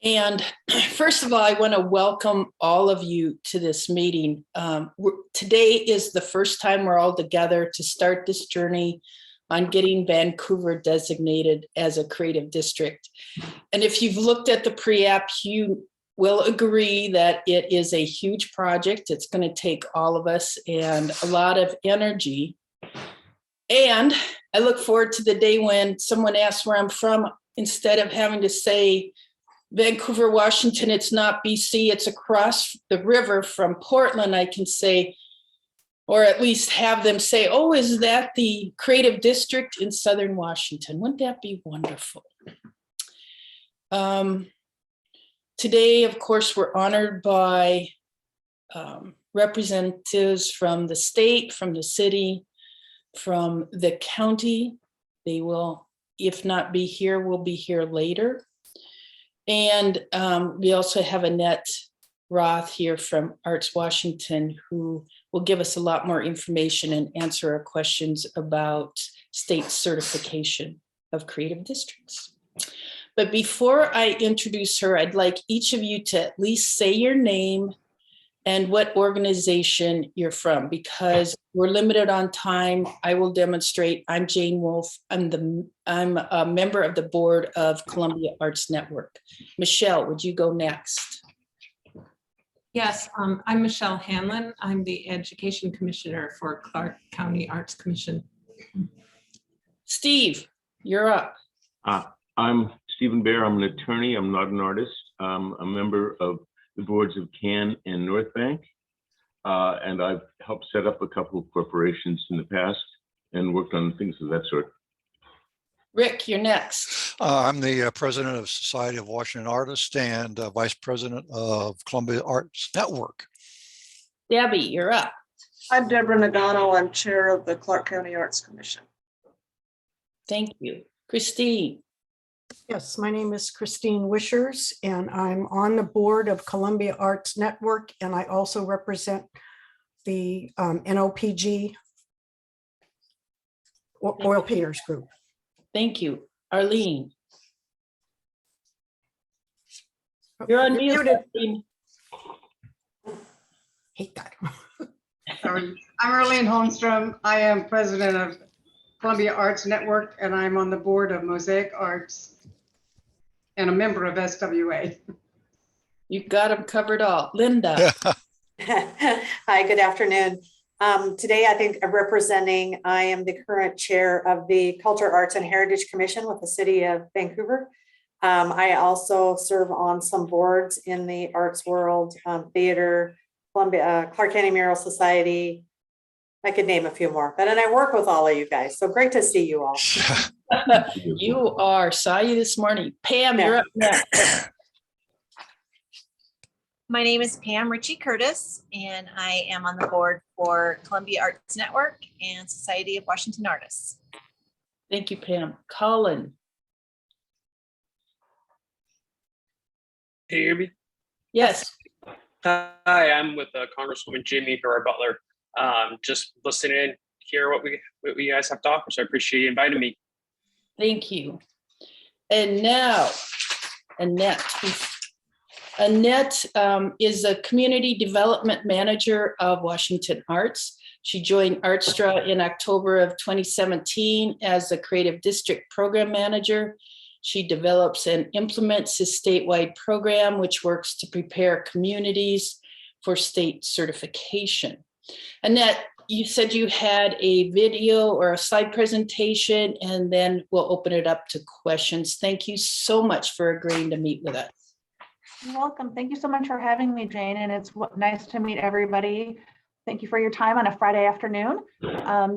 And first of all, I want to welcome all of you to this meeting. Today is the first time we're all together to start this journey on getting Vancouver designated as a creative district. And if you've looked at the pre-app, you will agree that it is a huge project. It's going to take all of us and a lot of energy. And I look forward to the day when someone asks where I'm from, instead of having to say, Vancouver, Washington, it's not BC, it's across the river from Portland, I can say, or at least have them say, oh, is that the creative district in Southern Washington? Wouldn't that be wonderful? Today, of course, we're honored by representatives from the state, from the city, from the county. They will, if not be here, will be here later. And we also have Annette Roth here from Arts Washington, who will give us a lot more information and answer our questions about state certification of creative districts. But before I introduce her, I'd like each of you to at least say your name and what organization you're from, because we're limited on time. I will demonstrate. I'm Jane Wolf. I'm a member of the board of Columbia Arts Network. Michelle, would you go next? Yes, I'm Michelle Hanlon. I'm the Education Commissioner for Clark County Arts Commission. Steve, you're up. I'm Stephen Bear. I'm an attorney. I'm not an artist. I'm a member of the boards of CAN and North Bank. And I've helped set up a couple of corporations in the past and worked on things of that sort. Rick, you're next. I'm the president of Society of Washington Artists and vice president of Columbia Arts Network. Debbie, you're up. I'm Deborah Nagano. I'm chair of the Clark County Arts Commission. Thank you. Christine. Yes, my name is Christine Wishers, and I'm on the board of Columbia Arts Network, and I also represent the NOPG Oil Painters Group. Thank you. Arlene. You're on mute. Hate that. Sorry. I'm Arlene Holmstrom. I am president of Columbia Arts Network, and I'm on the board of Mosaic Arts and a member of SWA. You got them covered all. Linda. Hi, good afternoon. Today, I think I am the current chair of the Culture, Arts, and Heritage Commission with the City of Vancouver. I also serve on some boards in the arts world, theater, Columbia, Clark County Mural Society. I could name a few more, but then I work with all of you guys. So great to see you all. You are. Saw you this morning. Pam, you're up next. My name is Pam Ritchie Curtis, and I am on the board for Columbia Arts Network and Society of Washington Artists. Thank you, Pam. Colin. Can you hear me? Yes. Hi, I'm with Congresswoman Jamie Butler. Just listening in, hear what you guys have to offer. So I appreciate you inviting me. Thank you. And now, Annette. Annette is a community development manager of Washington Arts. She joined Artstra in October of 2017 as the creative district program manager. She develops and implements a statewide program which works to prepare communities for state certification. Annette, you said you had a video or a slide presentation, and then we'll open it up to questions. Thank you so much for agreeing to meet with us. You're welcome. Thank you so much for having me, Jane, and it's nice to meet everybody. Thank you for your time on a Friday afternoon.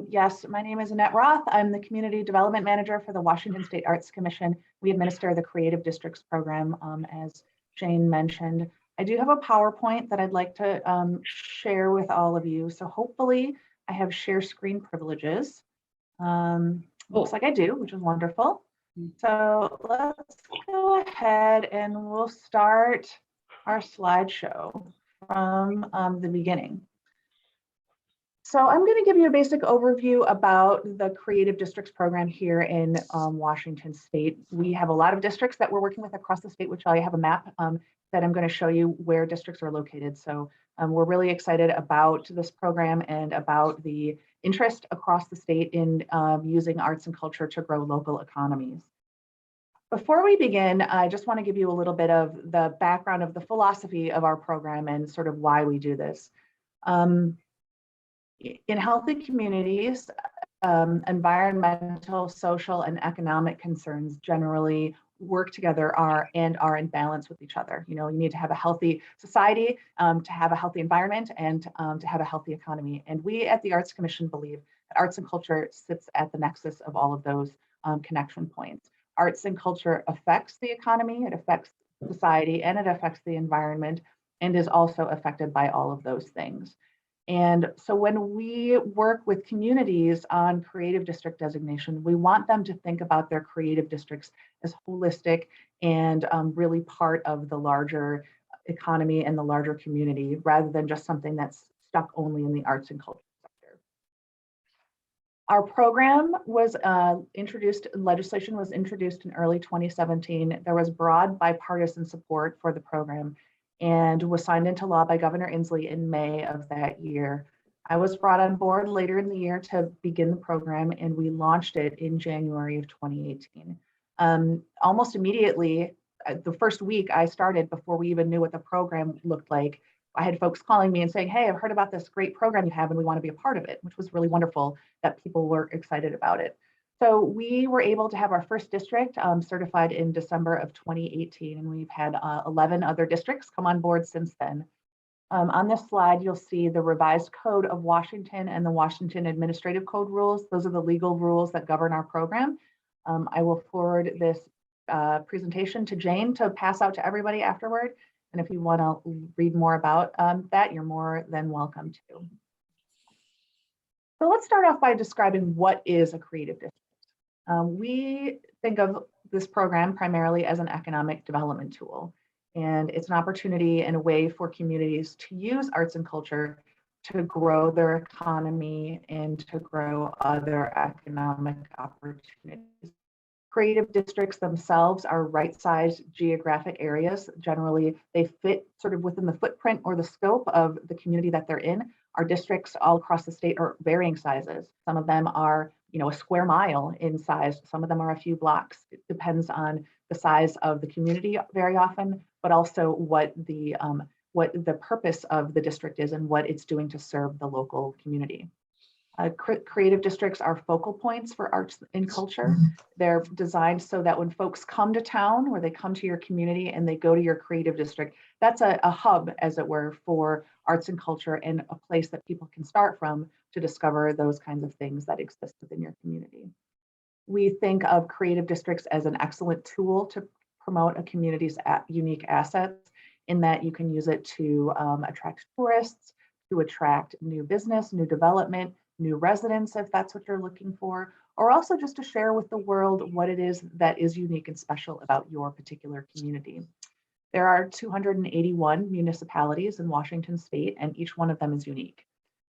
Yes, my name is Annette Roth. I'm the Community Development Manager for the Washington State Arts Commission. We administer the Creative Districts program, as Jane mentioned. I do have a PowerPoint that I'd like to share with all of you. So hopefully I have share screen privileges. Looks like I do, which is wonderful. So let's go ahead and we'll start our slideshow from the beginning. So I'm going to give you a basic overview about the Creative Districts program here in Washington State. We have a lot of districts that we're working with across the state, which I have a map that I'm going to show you where districts are located. So we're really excited about this program and about the interest across the state in using arts and culture to grow local economies. Before we begin, I just want to give you a little bit of the background of the philosophy of our program and sort of why we do this. In healthy communities, environmental, social, and economic concerns generally work together and are in balance with each other. You know, you need to have a healthy society, to have a healthy environment, and to have a healthy economy. And we at the Arts Commission believe that arts and culture sits at the nexus of all of those connection points. Arts and culture affects the economy, it affects society, and it affects the environment, and is also affected by all of those things. And so when we work with communities on creative district designation, we want them to think about their creative districts as holistic and really part of the larger economy and the larger community, rather than just something that's stuck only in the arts and culture sector. Our program was legislation was introduced in early 2017. There was broad bipartisan support for the program and was signed into law by Governor Inslee in May of that year. I was brought on board later in the year to begin the program, and we launched it in January of 2018. Almost immediately, the first week I started, before we even knew what the program looked like, I had folks calling me and saying, hey, I've heard about this great program you have and we want to be a part of it, which was really wonderful that people were excited about it. So we were able to have our first district certified in December of 2018, and we've had 11 other districts come on board since then. On this slide, you'll see the revised code of Washington and the Washington Administrative Code rules. Those are the legal rules that govern our program. I will forward this presentation to Jane to pass out to everybody afterward. And if you want to read more about that, you're more than welcome to. So let's start off by describing what is a creative district. We think of this program primarily as an economic development tool, and it's an opportunity and a way for communities to use arts and culture to grow their economy and to grow other economic opportunities. Creative districts themselves are right-sized geographic areas. Generally, they fit sort of within the footprint or the scope of the community that they're in. Our districts all across the state are varying sizes. Some of them are, you know, a square mile in size. Some of them are a few blocks. It depends on the size of the community very often, but also what the purpose of the district is and what it's doing to serve the local community. Creative districts are focal points for arts and culture. They're designed so that when folks come to town, or they come to your community and they go to your creative district, that's a hub, as it were, for arts and culture, and a place that people can start from to discover those kinds of things that exist within your community. We think of creative districts as an excellent tool to promote a community's unique assets, in that you can use it to attract tourists, to attract new business, new development, new residents, if that's what you're looking for, or also just to share with the world what it is that is unique and special about your particular community. There are 281 municipalities in Washington state, and each one of them is unique.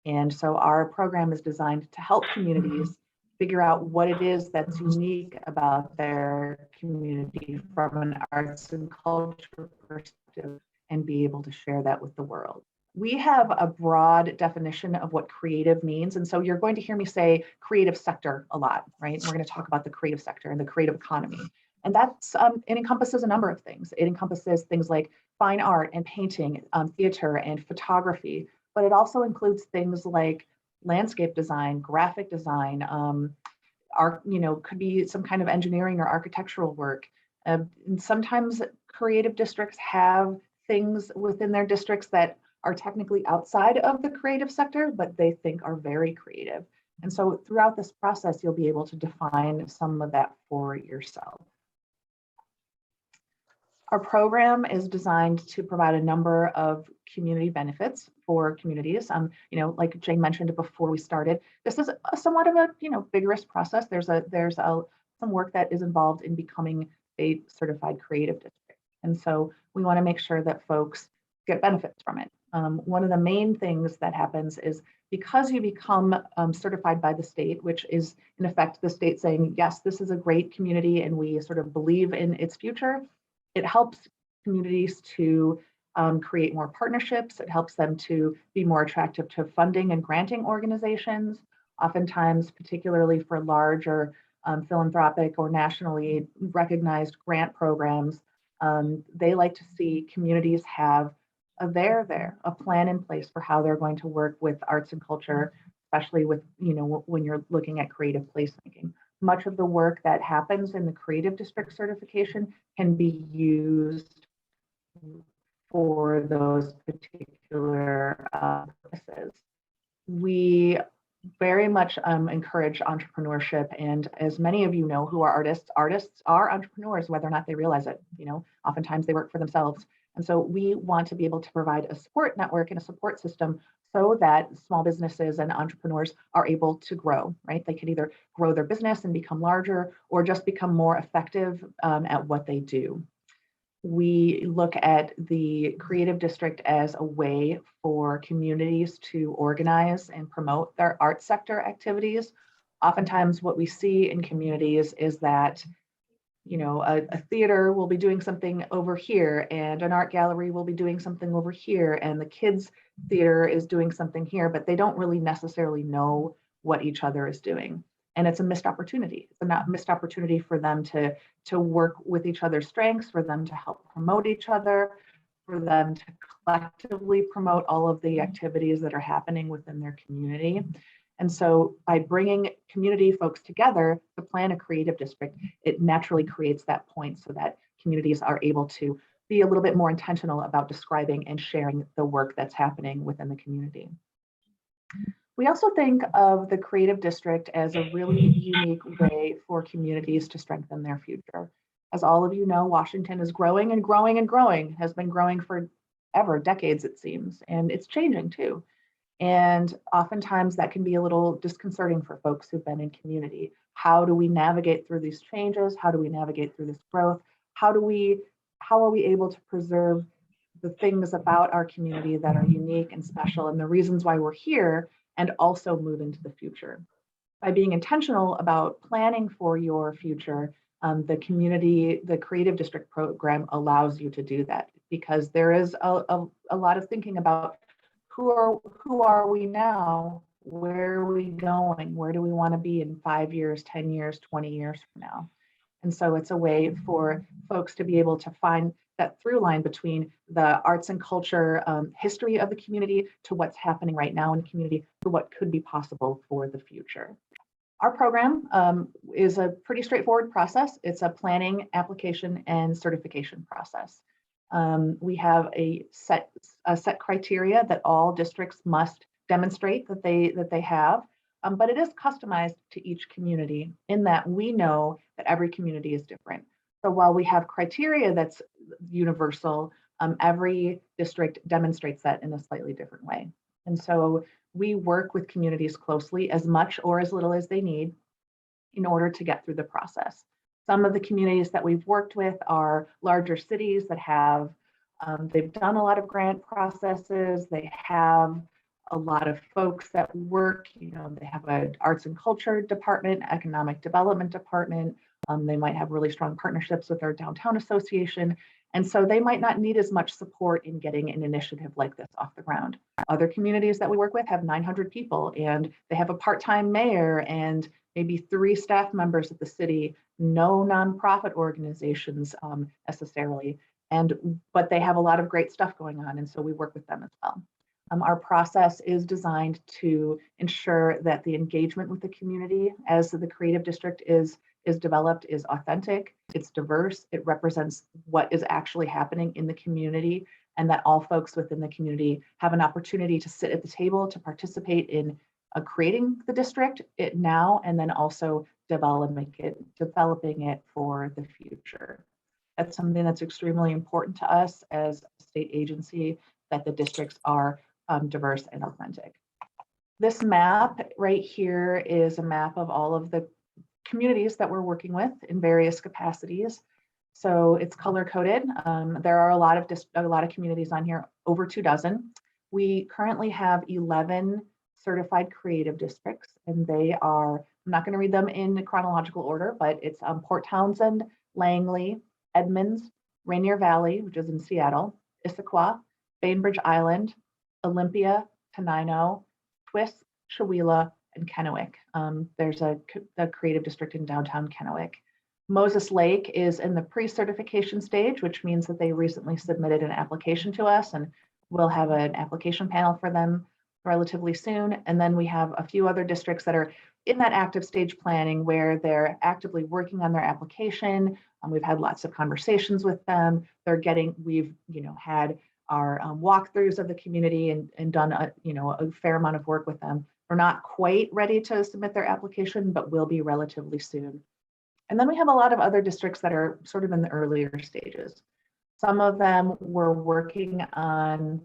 And so our program is designed to help communities figure out what it is that's unique about their community from an arts and culture perspective, and be able to share that with the world. We have a broad definition of what creative means. And so you're going to hear me say creative sector a lot, right? We're going to talk about the creative sector and the creative economy. And that's, it encompasses a number of things. It encompasses things like fine art and painting, theater and photography, but it also includes things like landscape design, graphic design, could be some kind of engineering or architectural work. And sometimes creative districts have things within their districts that are technically outside of the creative sector, but they think are very creative. And so throughout this process, you'll be able to define some of that for yourself. Our program is designed to provide a number of community benefits for communities. Like Jane mentioned before we started, this is somewhat of a vigorous process. There's some work that is involved in becoming a certified creative district, and so we want to make sure that folks get benefits from it. One of the main things that happens is because you become certified by the state, which is in effect the state saying, yes, this is a great community and we sort of believe in its future, it helps communities to create more partnerships. It helps them to be more attractive to funding and granting organizations. Oftentimes, particularly for larger philanthropic or nationally recognized grant programs, they like to see communities have a plan in place for how they're going to work with arts and culture, especially with, when you're looking at creative placemaking. Much of the work that happens in the creative district certification can be used for those particular purposes. We very much encourage entrepreneurship, and as many of you know who are artists are entrepreneurs, whether or not they realize it. Oftentimes they work for themselves, and so we want to be able to provide a support network and a support system so that small businesses and entrepreneurs are able to grow, right? They can either grow their business and become larger or just become more effective at what they do. We look at the creative district as a way for communities to organize and promote their art sector activities. Oftentimes what we see in communities is that, a theater will be doing something over here and an art gallery will be doing something over here and the kids theater is doing something here, but they don't really necessarily know what each other is doing. And it's a missed opportunity. It's a missed opportunity for them to work with each other's strengths, for them to help promote each other, for them to collectively promote all of the activities that are happening within their community. And so by bringing community folks together to plan a creative district, it naturally creates that point so that communities are able to be a little bit more intentional about describing and sharing the work that's happening within the community. We also think of the creative district as a really unique way for communities to strengthen their future. As all of you know, Washington is growing and growing and growing, has been growing for ever, decades it seems, and it's changing too. And oftentimes that can be a little disconcerting for folks who've been in community. How do we navigate through these changes? How do we navigate through this growth? How are we able to preserve the things about our community that are unique and special and the reasons why we're here, and also move into the future? By being intentional about planning for your future, the Creative District program allows you to do that, because there is a lot of thinking about who are we now? Where are we going? Where do we want to be in 5 years, 10 years, 20 years from now? And so it's a way for folks to be able to find that through line between the arts and culture history of the community to what's happening right now in the community to what could be possible for the future. Our program is a pretty straightforward process. It's a planning, application, and certification process. We have a set criteria that all districts must demonstrate that they have, but it is customized to each community in that we know that every community is different. So while we have criteria that's universal, every district demonstrates that in a slightly different way. And so we work with communities closely, as much or as little as they need, in order to get through the process. Some of the communities that we've worked with are larger cities that have, they've done a lot of grant processes, they have a lot of folks that work, they have an arts and culture department, economic development department, they might have really strong partnerships with their downtown association. And so they might not need as much support in getting an initiative like this off the ground. Other communities that we work with have 900 people and they have a part-time mayor and maybe 3 staff members at the city, no nonprofit organizations necessarily, but they have a lot of great stuff going on. And so we work with them as well. Our process is designed to ensure that the engagement with the community as the creative district is developed is authentic, it's diverse, it represents what is actually happening in the community, and that all folks within the community have an opportunity to sit at the table to participate in creating the district now, and then also developing it for the future. That's something that's extremely important to us as a state agency, that the districts are diverse and authentic. This map right here is a map of all of the communities that we're working with in various capacities. So it's color coded. There are a lot of communities on here, over 24. We currently have 11 certified creative districts, and they are, I'm not going to read them in chronological order, but it's Port Townsend, Langley, Edmonds, Rainier Valley, which is in Seattle, Issaquah, Bainbridge Island, Olympia, Tenino, Twist, Chewelah, and Kennewick. There's a creative district in downtown Kennewick. Moses Lake is in the pre-certification stage, which means that they recently submitted an application to us, and we'll have an application panel for them relatively soon. And then we have a few other districts that are in that active stage planning where they're actively working on their application. We've had lots of conversations with them. We've had our walkthroughs of the community and done a fair amount of work with them. We're not quite ready to submit their application, but will be relatively soon. And then we have a lot of other districts that are sort of in the earlier stages. Some of them were working on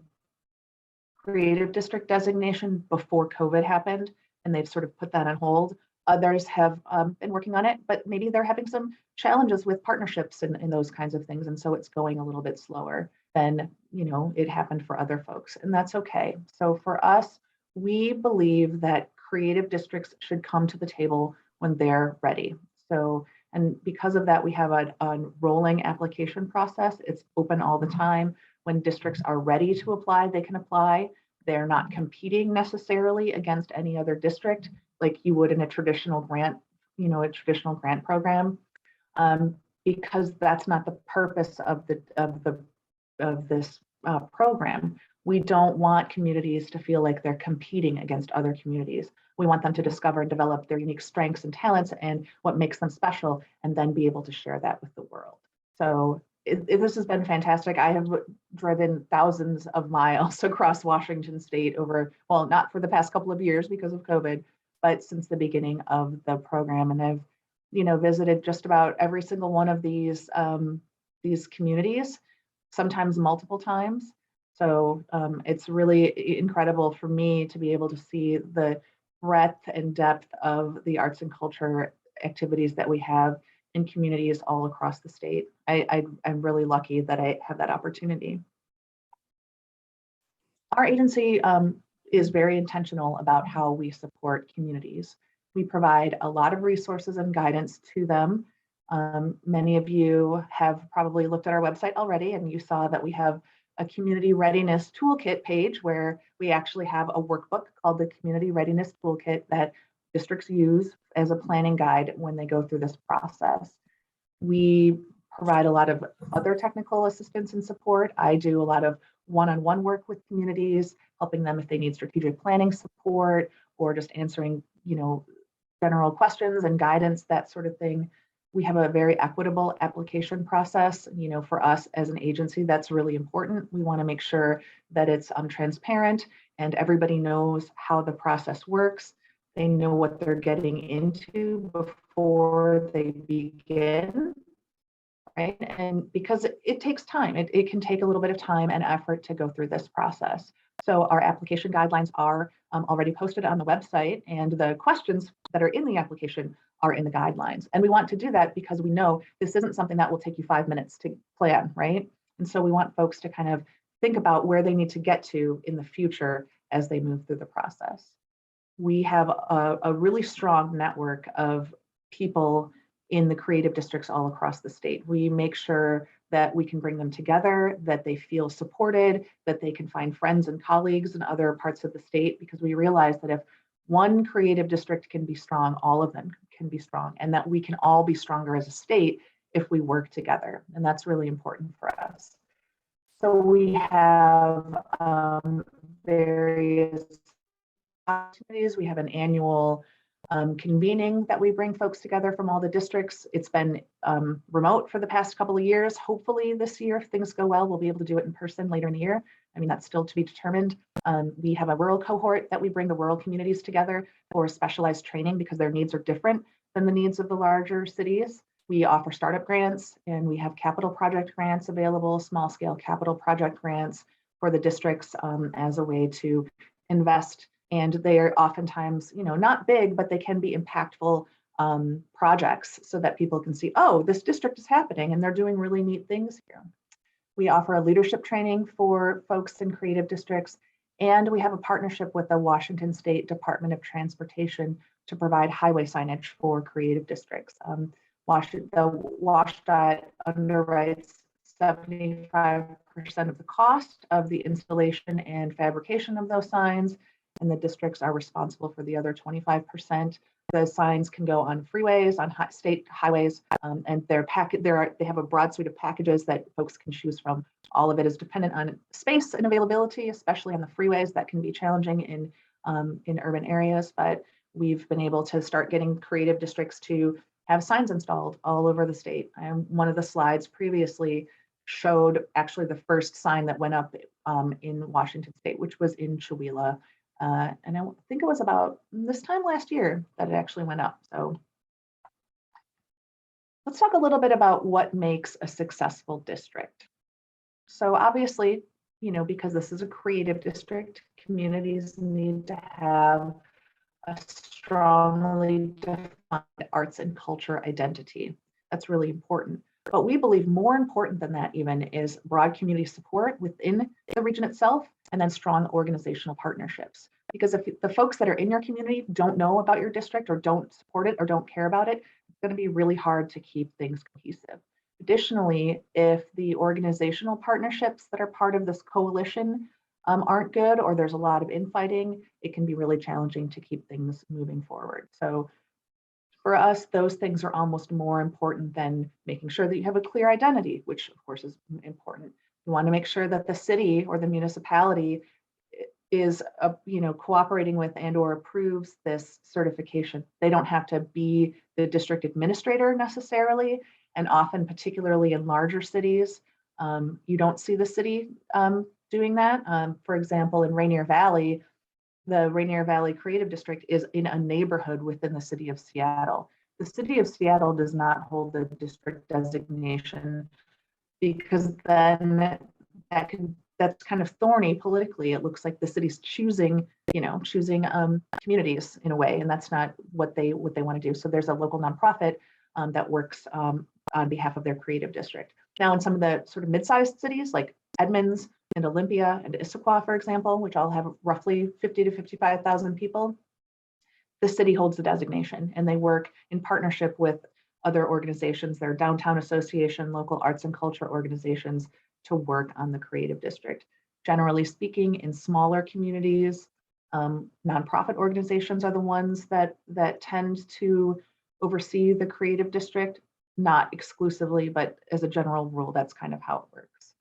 creative district designation before COVID happened, and they've sort of put that on hold. Others have been working on it, but maybe they're having some challenges with partnerships and those kinds of things. And so it's going a little bit slower than it happened for other folks, and that's okay. So for us, we believe that creative districts should come to the table when they're ready. So, and because of that, we have a rolling application process. It's open all the time. When districts are ready to apply, they can apply. They're not competing necessarily against any other district like you would in a traditional grant, program, because that's not the purpose of this program. We don't want communities to feel like they're competing against other communities. We want them to discover and develop their unique strengths and talents and what makes them special, and then be able to share that with the world. So this has been fantastic. I have driven thousands of miles across Washington state over, well, not for the past couple of years because of COVID, but since the beginning of the program. And I've, visited just about every single one of these communities, sometimes multiple times. So it's really incredible for me to be able to see the breadth and depth of the arts and culture activities that we have in communities all across the state. I'm really lucky that I have that opportunity. Our agency is very intentional about how we support communities. We provide a lot of resources and guidance to them. Many of you have probably looked at our website already, and you saw that we have a community readiness toolkit page where we actually have a workbook called the Community Readiness Toolkit that districts use as a planning guide when they go through this process. We provide a lot of other technical assistance and support. I do a lot of one-on-one work with communities, helping them if they need strategic planning support or just answering, general questions and guidance, that sort of thing. We have a very equitable application process. For us as an agency, that's really important. We want to make sure that it's transparent and everybody knows how the process works. They know what they're getting into before they begin, right? And because it takes time, it can take a little bit of time and effort to go through this process. So our application guidelines are already posted on the website, and the questions that are in the application are in the guidelines. And we want to do that because we know this isn't something that will take you 5 minutes to plan, right? And so we want folks to kind of think about where they need to get to in the future as they move through the process. We have a really strong network of people in the creative districts all across the state. We make sure that we can bring them together, that they feel supported, that they can find friends and colleagues in other parts of the state, because we realize that if one creative district can be strong, all of them can be strong, and that we can all be stronger as a state if we work together. And that's really important for us. So we have various opportunities. We have an annual convening that we bring folks together from all the districts. It's been remote for the past couple of years. Hopefully this year, if things go well, we'll be able to do it in person later in the year. I mean, that's still to be determined. We have a rural cohort that we bring the rural communities together for specialized training because their needs are different than the needs of the larger cities. We offer startup grants, and we have capital project grants available, small scale capital project grants for the districts as a way to invest. And they are oftentimes, not big, but they can be impactful projects so that people can see, oh, this district is happening and they're doing really neat things here. We offer a leadership training for folks in creative districts, And we have a partnership with the Washington State Department of Transportation to provide highway signage for creative districts. The WashDOT underwrites 75% of the cost of the installation and fabrication of those signs, and the districts are responsible for the other 25%. The signs can go on freeways, on state highways, and they have a broad suite of packages that folks can choose from. All of it is dependent on space and availability, especially on the freeways. That can be challenging in urban areas, but we've been able to start getting creative districts to have signs installed all over the state. One of the slides previously showed actually the first sign that went up in Washington State, which was in Chewelah. And I think it was about this time last year that it actually went up. So let's talk a little bit about what makes a successful district. So obviously, because this is a creative district, communities need to have a strongly defined arts and culture identity. That's really important. But we believe more important than that even is broad community support within the region itself, and then strong organizational partnerships. Because if the folks that are in your community don't know about your district or don't support it or don't care about it, it's going to be really hard to keep things cohesive. Additionally, if the organizational partnerships that are part of this coalition aren't good, or there's a lot of infighting, it can be really challenging to keep things moving forward. So for us, those things are almost more important than making sure that you have a clear identity, which of course is important. You want to make sure that the city or the municipality is cooperating with and or approves this certification. They don't have to be the district administrator necessarily, and often, particularly in larger cities, you don't see the city doing that. For example, in Rainier Valley, the Rainier Valley Creative District is in a neighborhood within the city of Seattle. The city of Seattle does not hold the district designation because then that's kind of thorny politically. It looks like the city's choosing communities in a way, and that's not what they want to do. So there's a local nonprofit that works on behalf of their creative district. Now, in some of the sort of mid-sized cities like Edmonds and Olympia and Issaquah, for example, which all have roughly 50 to 55,000 people, the city holds the designation, and they work in partnership with other organizations, their downtown association, local arts and culture organizations, to work on the creative district. Generally speaking, in smaller communities, nonprofit organizations are the ones that tend to oversee the creative district, not exclusively, but as a general rule, that's kind of how it works.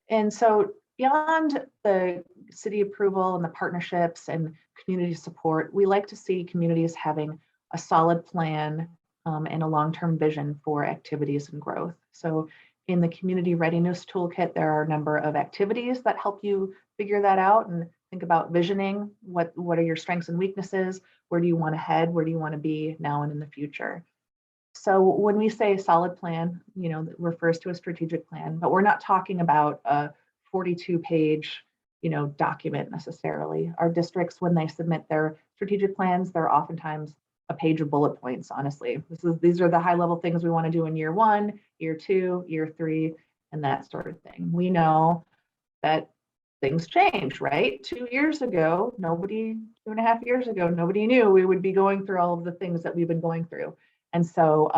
And so beyond the city approval and the partnerships and community support, we like to see communities having a solid plan and a long-term vision for activities and growth. So in the community readiness toolkit, there are a number of activities that help you figure that out and think about visioning. What are your strengths and weaknesses? Where do you want to head? Where do you want to be now and in the future? So when we say solid plan, that refers to a strategic plan, but we're not talking about a 42-page, document necessarily. Our districts, when they submit their strategic plans, they're oftentimes a page of bullet points, honestly. These are the high-level things we want to do in year 1, year 2, year 3, and that sort of thing. We know that things change, right? 2 years ago, 2.5 years ago, nobody knew we would be going through all of the things that we've been going through. And so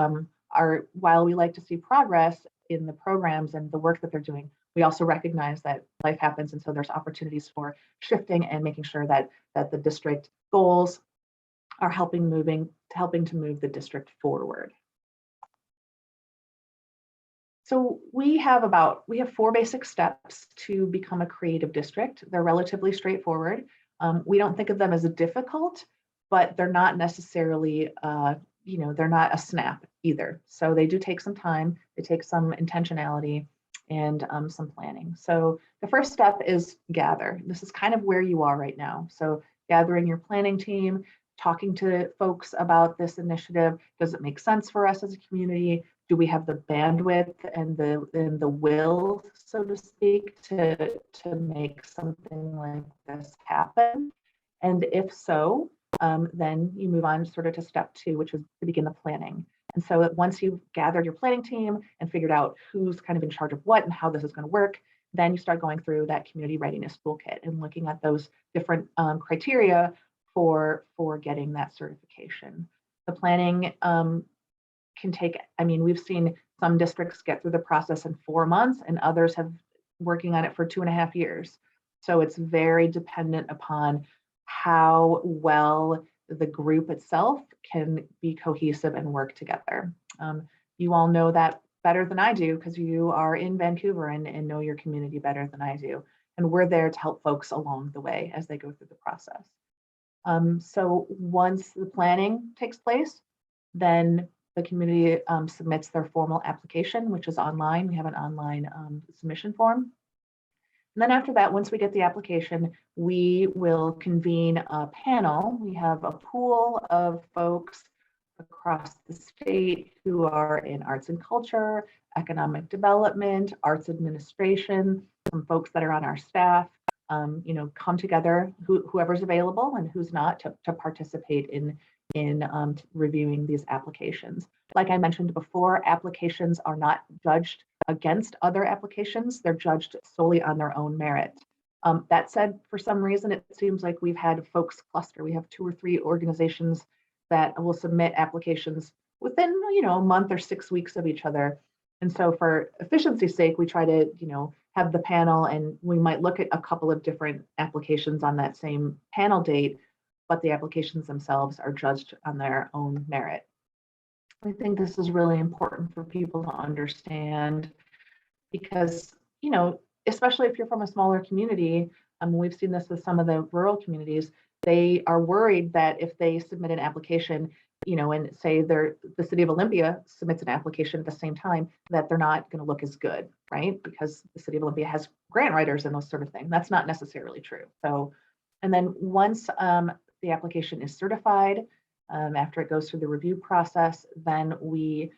while we like to see progress in the programs and the work that they're doing, we also recognize that life happens. And so there's opportunities for shifting and making sure that the district goals are helping to move the district forward. So we have 4 basic steps to become a creative district. They're relatively straightforward. We don't think of them as difficult, but they're not necessarily, they're not a snap either. So they do take some time. They take some intentionality and some planning. So the first step is gather. This is kind of where you are right now. So gathering your planning team, talking to folks about this initiative. Does it make sense for us as a community? Do we have the bandwidth and the will, so to speak, to make something like this happen? And if so, then you move on sort of to step 2, which is to begin the planning. And so once you've gathered your planning team and figured out who's kind of in charge of what and how this is going to work, Then you start going through that community readiness toolkit and looking at those different criteria for getting that certification. The planning can take, I mean, we've seen some districts get through the process in 4 months and others have working on it for 2.5 years. So it's very dependent upon how well the group itself can be cohesive and work together. You all know that better than I do because you are in Vancouver and know your community better than I do. And we're there to help folks along the way as they go through the process. So once the planning takes place, then the community submits their formal application, which is online. We have an online submission form. And then after that, once we get the application, we will convene a panel. We have a pool of folks across the state who are in arts and culture, economic development, arts administration, some folks that are on our staff, you know, come together, whoever's available and who's not, to participate in reviewing these applications. Like I mentioned before, applications are not judged against other applications. They're judged solely on their own merit. That said, for some reason, it seems like we've had folks cluster. We have 2 or 3 organizations that will submit applications within, you know, a month or 6 weeks of each other. And so for efficiency's sake, we try to, you know, have the panel, and we might look at a couple of different applications on that same panel date, but the applications themselves are judged on their own merit. I think this is really important for people to understand because, you know, especially if you're from a smaller community, we've seen this with some of the rural communities, they are worried that if they submit an application, you know, and say the city of Olympia submits an application at the same time, that they're not going to look as good, right? Because the city of Olympia has grant writers and those sort of things. That's not necessarily true. So, and then once the application is certified, after it goes through the review process, then we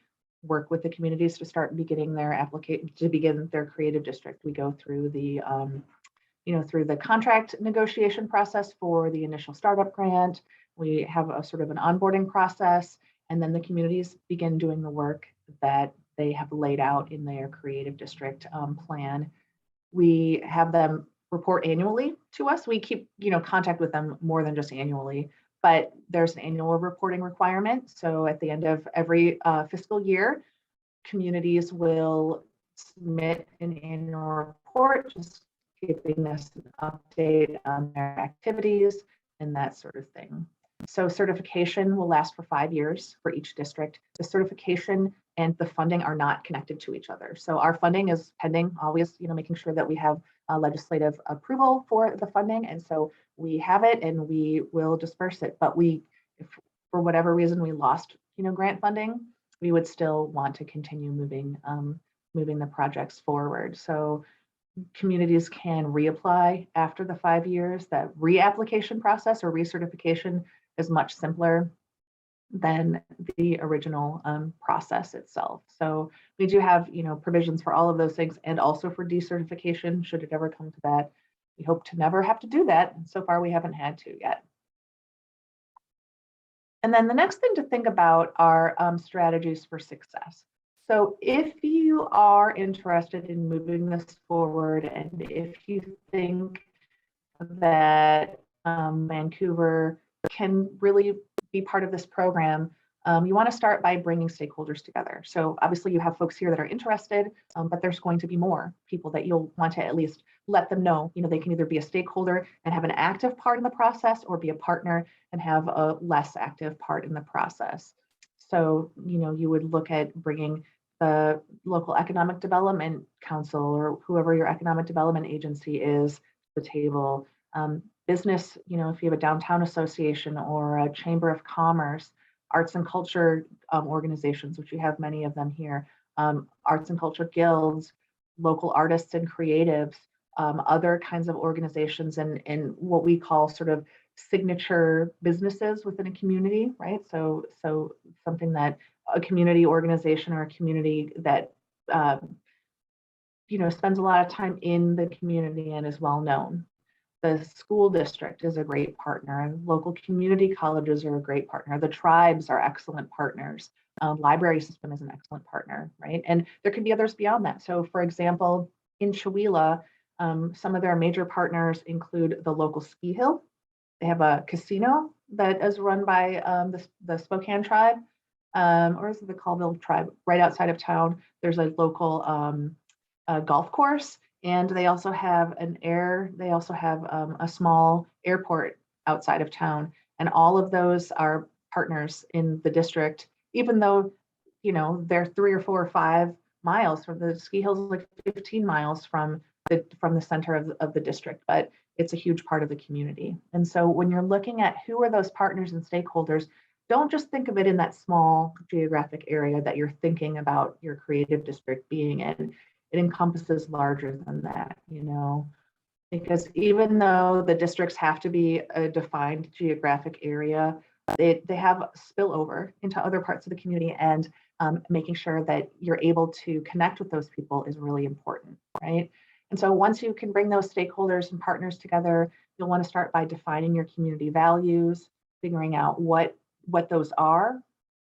work with the communities to start beginning their application, to begin their creative district. We go through the, you know, through the contract negotiation process for the initial startup grant. We have a sort of an onboarding process, and then the communities begin doing the work that they have laid out in their creative district plan. We have them report annually to us. We keep, you know, contact with them more than just annually, but there's an annual reporting requirement. So at the end of every fiscal year, communities will submit an annual report, just giving us an update on their activities and that sort of thing. So certification will last for 5 years for each district. The certification and the funding are not connected to each other. So our funding is pending, always, you know, making sure that we have legislative approval for the funding. And so we have it and we will disperse it. But if for whatever reason we lost, you know, grant funding, we would still want to continue moving the projects forward. So communities can reapply after the 5 years. That reapplication process or recertification is much simpler than the original process itself. So we do have, you know, provisions for all of those things, and also for decertification should it ever come to that. We hope to never have to do that. And so far we haven't had to yet. And then the next thing to think about are strategies for success. So if you are interested in moving this forward, and if you think that Vancouver can really be part of this program, you want to start by bringing stakeholders together. So obviously you have folks here that are interested, but there's going to be more people that you'll want to at least let them know, you know, they can either be a stakeholder and have an active part in the process, or be a partner and have a less active part in the process. So, you know, you would look at bringing the local economic development council or whoever your economic development agency is to the table. Business, you know, if you have a downtown association or a chamber of commerce, arts and culture organizations, which you have many of them here, arts and culture guilds, local artists and creatives, other kinds of organizations, and what we call sort of signature businesses within a community, right? So something that a community organization or a community that you know, spends a lot of time in the community and is well known. The school district is a great partner, and local community colleges are a great partner. The tribes are excellent partners. Library system is an excellent partner, right? And there could be others beyond that. So for example, in Chewelah, some of their major partners include the local ski hill. They have a casino that is run by the Spokane tribe, or is it the Colville tribe, right outside of town. There's a local golf course, and they also have a small airport outside of town. And all of those are partners in the district, even though, they're 3 or 4 or 5 miles from the ski hills, like 15 miles from the center of the district, but it's a huge part of the community. And so when you're looking at who are those partners and stakeholders, don't just think of it in that small geographic area that you're thinking about your creative district being in. It encompasses larger than that, because even though the districts have to be a defined geographic area, they have spillover into other parts of the community, and making sure that you're able to connect with those people is really important, right? And so once you can bring those stakeholders and partners together, you'll want to start by defining your community values, figuring out what those are.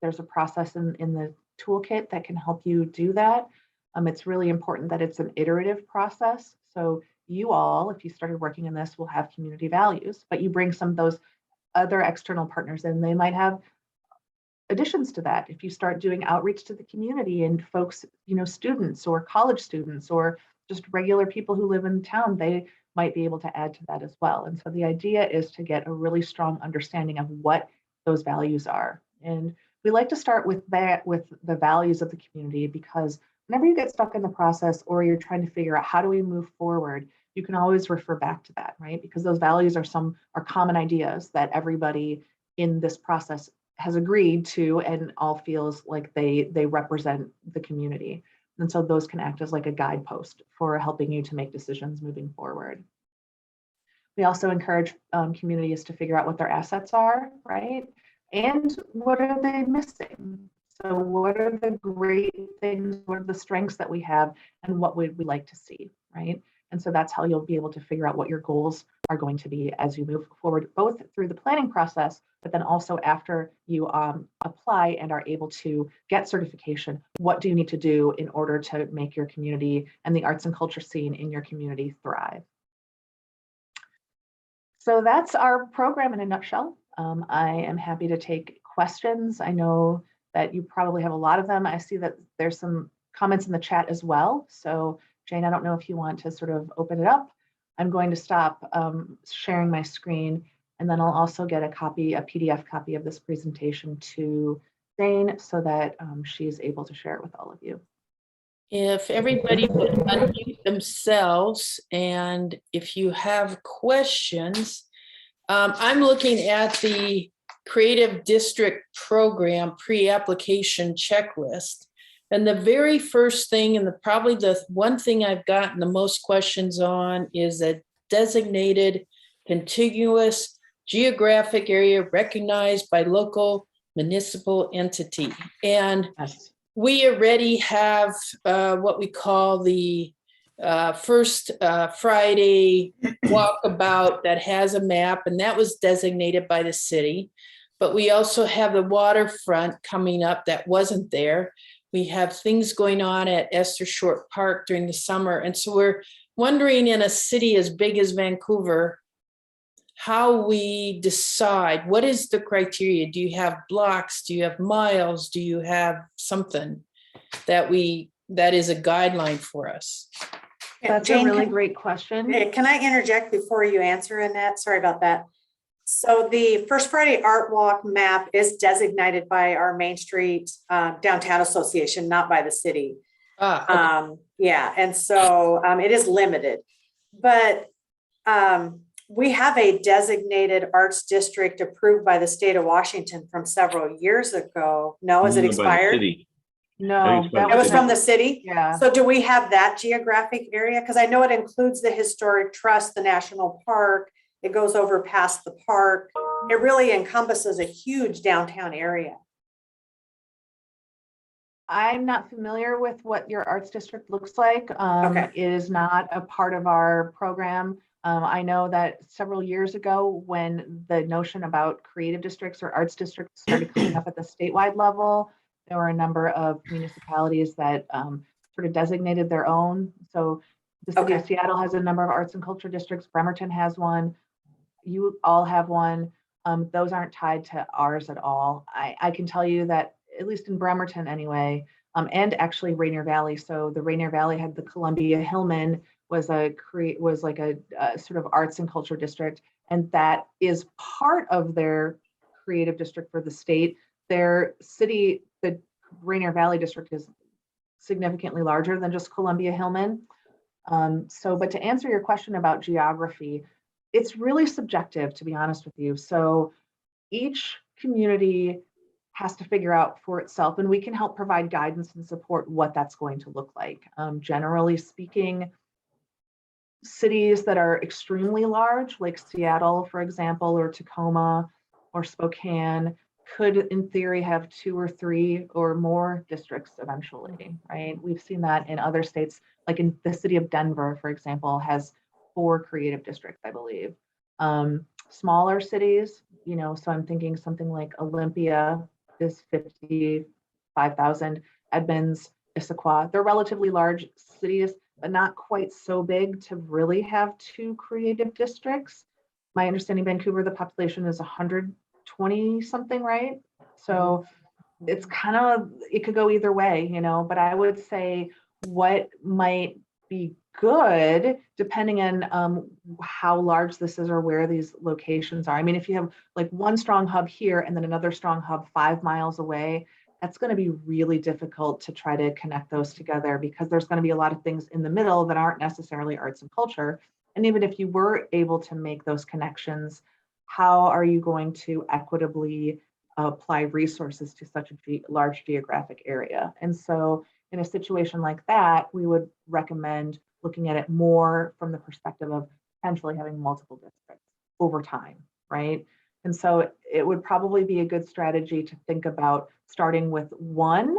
There's a process in the toolkit that can help you do that. It's really important that it's an iterative process. So you all, if you started working in this, will have community values, but you bring some of those other external partners in. They might have additions to that. If you start doing outreach to the community and folks, students or college students or just regular people who live in town, they might be able to add to that as well. And so the idea is to get a really strong understanding of what those values are. And we like to start with the values of the community, because whenever you get stuck in the process or you're trying to figure out how do we move forward, you can always refer back to that, right? Because those values are common ideas that everybody in this process has agreed to and all feels like they represent the community. And so those can act as like a guidepost for helping you to make decisions moving forward. We also encourage communities to figure out what their assets are, right? And what are they missing? So what are the great things, what are the strengths that we have, and what would we like to see, right? And so that's how you'll be able to figure out what your goals are going to be as you move forward, both through the planning process, but then also after you apply and are able to get certification. What do you need to do in order to make your community and the arts and culture scene in your community thrive? So that's our program in a nutshell. I am happy to take questions. I know that you probably have a lot of them. I see that there's some comments in the chat as well. So Jane, I don't know if you want to sort of open it up. I'm going to stop sharing my screen, and then I'll also get a PDF copy of this presentation to Jane so that she's able to share it with all of you. If everybody would unmute themselves, and if you have questions, I'm looking at the Creative District Program pre-application checklist. And the very first thing, and probably the one thing I've gotten the most questions on, is a designated contiguous geographic area recognized by local municipal entity. And we already have what we call the first Friday walkabout that has a map, and that was designated by the city. But we also have the waterfront coming up that wasn't there. We have things going on at Esther Short Park during the summer. And so we're wondering, in a city as big as Vancouver, how we decide what is the criteria. Do you have blocks? Do you have miles? Do you have something that is a guideline for us? That's Jane, a really great question. Can I interject before you answer, Annette? Sorry about that. So the First Friday Art Walk map is designated by our Main Street Downtown Association, not by the city. Okay. Yeah, and so it is limited. But we have a designated arts district approved by the state of Washington from several years ago. No, is it expired? No, It was from the city? Yeah. So do we have that geographic area? Because I know it includes the Historic Trust, the National Park. It goes over past the park. It really encompasses a huge downtown area. I'm not familiar with what your arts district looks like. Okay. It is not a part of our program. I know that several years ago, when the notion about creative districts or arts districts started coming up at the statewide level, there were a number of municipalities that sort of designated their own. So The city of Okay. Seattle has a number of arts and culture districts. Bremerton has one. You all have one. Those aren't tied to ours at all. I can tell you that, at least in Bremerton anyway, and actually Rainier Valley. So the Rainier Valley had the Columbia Hillman was like a sort of arts and culture district, and that is part of their creative district for the state. Their city, the Rainier Valley district, is significantly larger than just Columbia Hillman. But to answer your question about geography, it's really subjective, to be honest with you. So each community has to figure out for itself, and we can help provide guidance and support what that's going to look like. Generally speaking, cities that are extremely large, like Seattle, for example, or Tacoma or Spokane, could in theory have 2 or 3 or more districts eventually, right? We've seen that in other states, like in the city of Denver, for example, has 4 creative districts, I believe. Smaller cities, so I'm thinking something like Olympia is 55,000, Edmonds, Issaquah, they're relatively large cities, but not quite so big to really have 2 creative districts. My understanding, Vancouver, the population is 120 something, right? So it's it could go either way, but I would say what might be good, depending on how large this is or where these locations are. I mean, if you have like one strong hub here and then another strong hub 5 miles away, that's going to be really difficult to try to connect those together, because there's going to be a lot of things in the middle that aren't necessarily arts and culture. And even if you were able to make those connections, how are you going to equitably apply resources to such a large geographic area? And so in a situation like that, we would recommend looking at it more from the perspective of potentially having multiple districts over time, right? And so it would probably be a good strategy to think about starting with one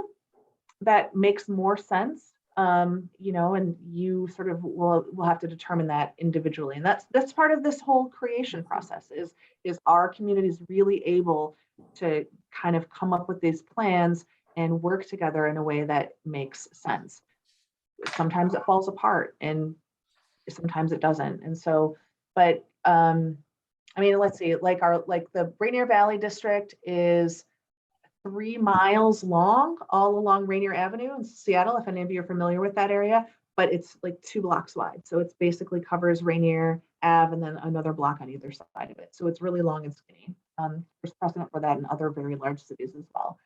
that makes more sense, and you sort of will have to determine that individually. And that's part of this whole creation process is our communities really able to kind of come up with these plans and work together in a way that makes sense. Sometimes it falls apart and sometimes it doesn't. And so, but I mean, let's see, like the Rainier Valley district is 3 miles long, all along Rainier Avenue in Seattle, if any of you are familiar with that area, but it's like 2 blocks wide. So it's basically covers Rainier Ave and then another block on either side of it. So it's really long and skinny. There's precedent for that in other very large cities as well.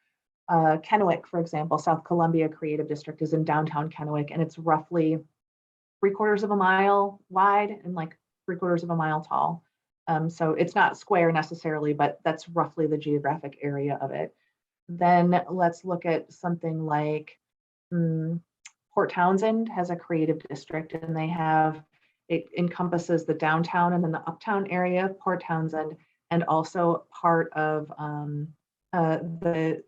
Kennewick, for example, South Columbia Creative District is in downtown Kennewick, and it's roughly 3/4 of a mile wide and like 3/4 of a mile tall. So it's not square necessarily, but that's roughly the geographic area of it. Then let's look at something like Port Townsend has a creative district, and it encompasses the downtown and then the uptown area of Port Townsend, and also part of the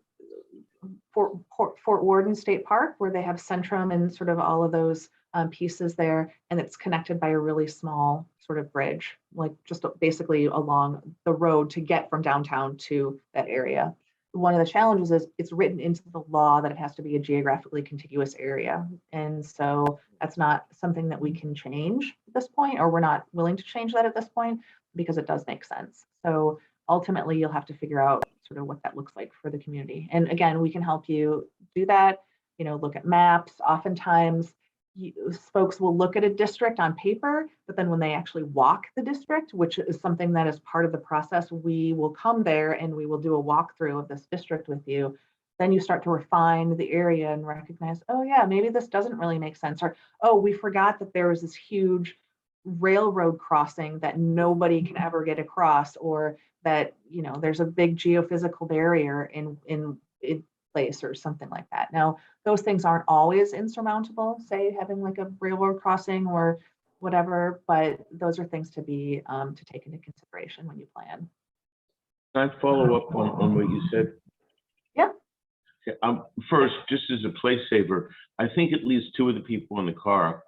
Fort Worden State Park, where they have Centrum and sort of all of those pieces there, and it's connected by a really small sort of bridge, like just basically along the road to get from downtown to that area. One of the challenges is it's written into the law that it has to be a geographically contiguous area. And so that's not something that we can change at this point, or we're not willing to change that at this point, because it does make sense. So ultimately, you'll have to figure out sort of what that looks like for the community. And again, we can help you do that, look at maps. Oftentimes, folks will look at a district on paper, but then when they actually walk the district, which is something that is part of the process, we will come there and we will do a walkthrough of this district with you. Then you start to refine the area and recognize, oh yeah, maybe this doesn't really make sense. Or, oh, we forgot that there was this huge railroad crossing that nobody can ever get across, or that, there's a big geophysical barrier in place or something like that. Now, those things aren't always insurmountable, say having like a railroad crossing or whatever, but those are things to be to take into consideration when you plan. Can I follow up on what you said? Yeah. Okay, first, just as a place saver, I think at least 2 of the people in the car,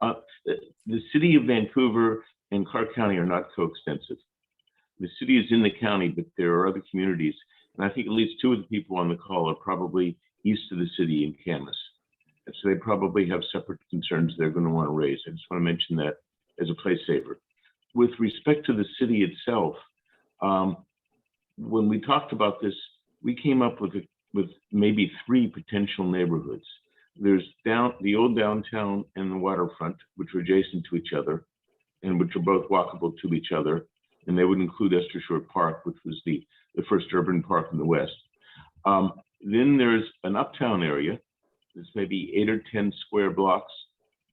the city of Vancouver and Clark County are not coextensive. The city is in the county, but there are other communities. And I think at least 2 of the people on the call are probably east of the city in Camas. So they probably have separate concerns they're going to want to raise. I just want to mention that as a place saver. With respect to the city itself, when we talked about this, we came up with maybe 3 potential neighborhoods. There's the old downtown and the waterfront, which are adjacent to each other and which are both walkable to each other. And they would include Esther Shore Park, which was the first urban park in the West. Then there's an uptown area. There's maybe 8 or 10 square blocks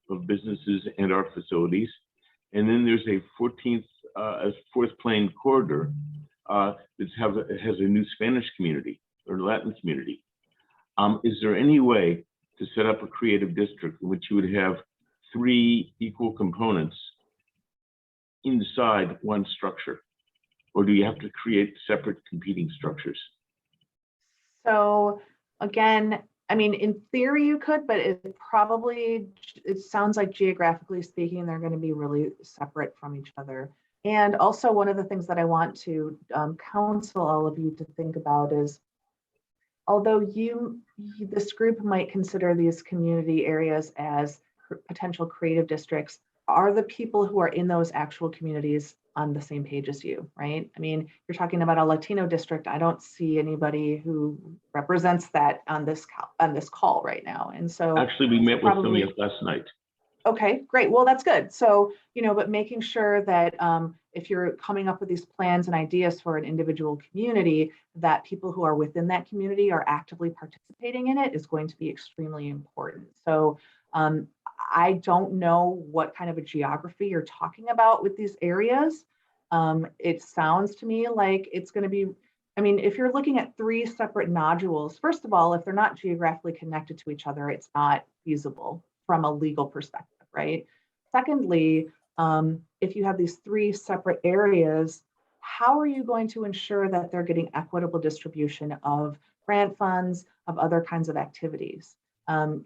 of businesses and art facilities. And then there's a 4th plane corridor that has a new Spanish community or Latin community. Is there any way to set up a creative district in which you would have 3 equal components inside one structure? Or do you have to create separate competing structures? So again, I mean, in theory you could, but it sounds like geographically speaking, they're going to be really separate from each other. And also one of the things that I want to counsel all of you to think about is, although this group might consider these community areas as potential creative districts, are the people who are in those actual communities on the same page as you, right? I mean, you're talking about a Latino district. I don't see anybody who represents that on this call right now. And so actually, we met with them last night. Okay, great. Well, that's good. So, but making sure that if you're coming up with these plans and ideas for an individual community, that people who are within that community are actively participating in it is going to be extremely important. So I don't know what kind of a geography you're talking about with these areas. It sounds to me like it's going to be, I mean, if you're looking at 3 separate nodules, first of all, if they're not geographically connected to each other, it's not feasible from a legal perspective, right? Secondly, if you have these 3 separate areas, how are you going to ensure that they're getting equitable distribution of grant funds, of other kinds of activities?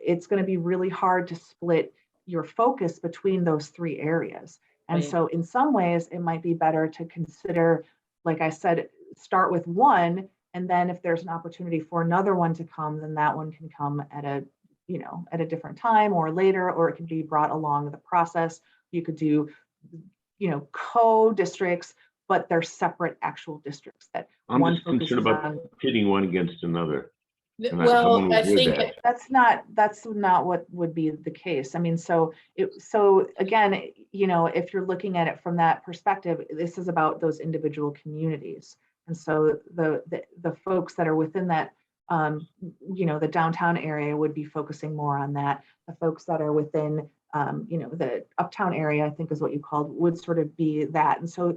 It's going to be really hard to split your focus between those 3 areas. And so in some ways, it might be better to consider, like I said, start with one, and then if there's an opportunity for another one to come, then that one can come at a different time or later, or it can be brought along the process. You could do, co-districts, but they're separate actual districts that I'm one just concerned about pitting one against another. Well, I think that's not what would be the case. I mean, so again, if you're looking at it from that perspective, this is about those individual communities. And so the folks that are within that, the downtown area would be focusing more on that. The folks that are within, the uptown area, I think is what you called, would sort of be that. And so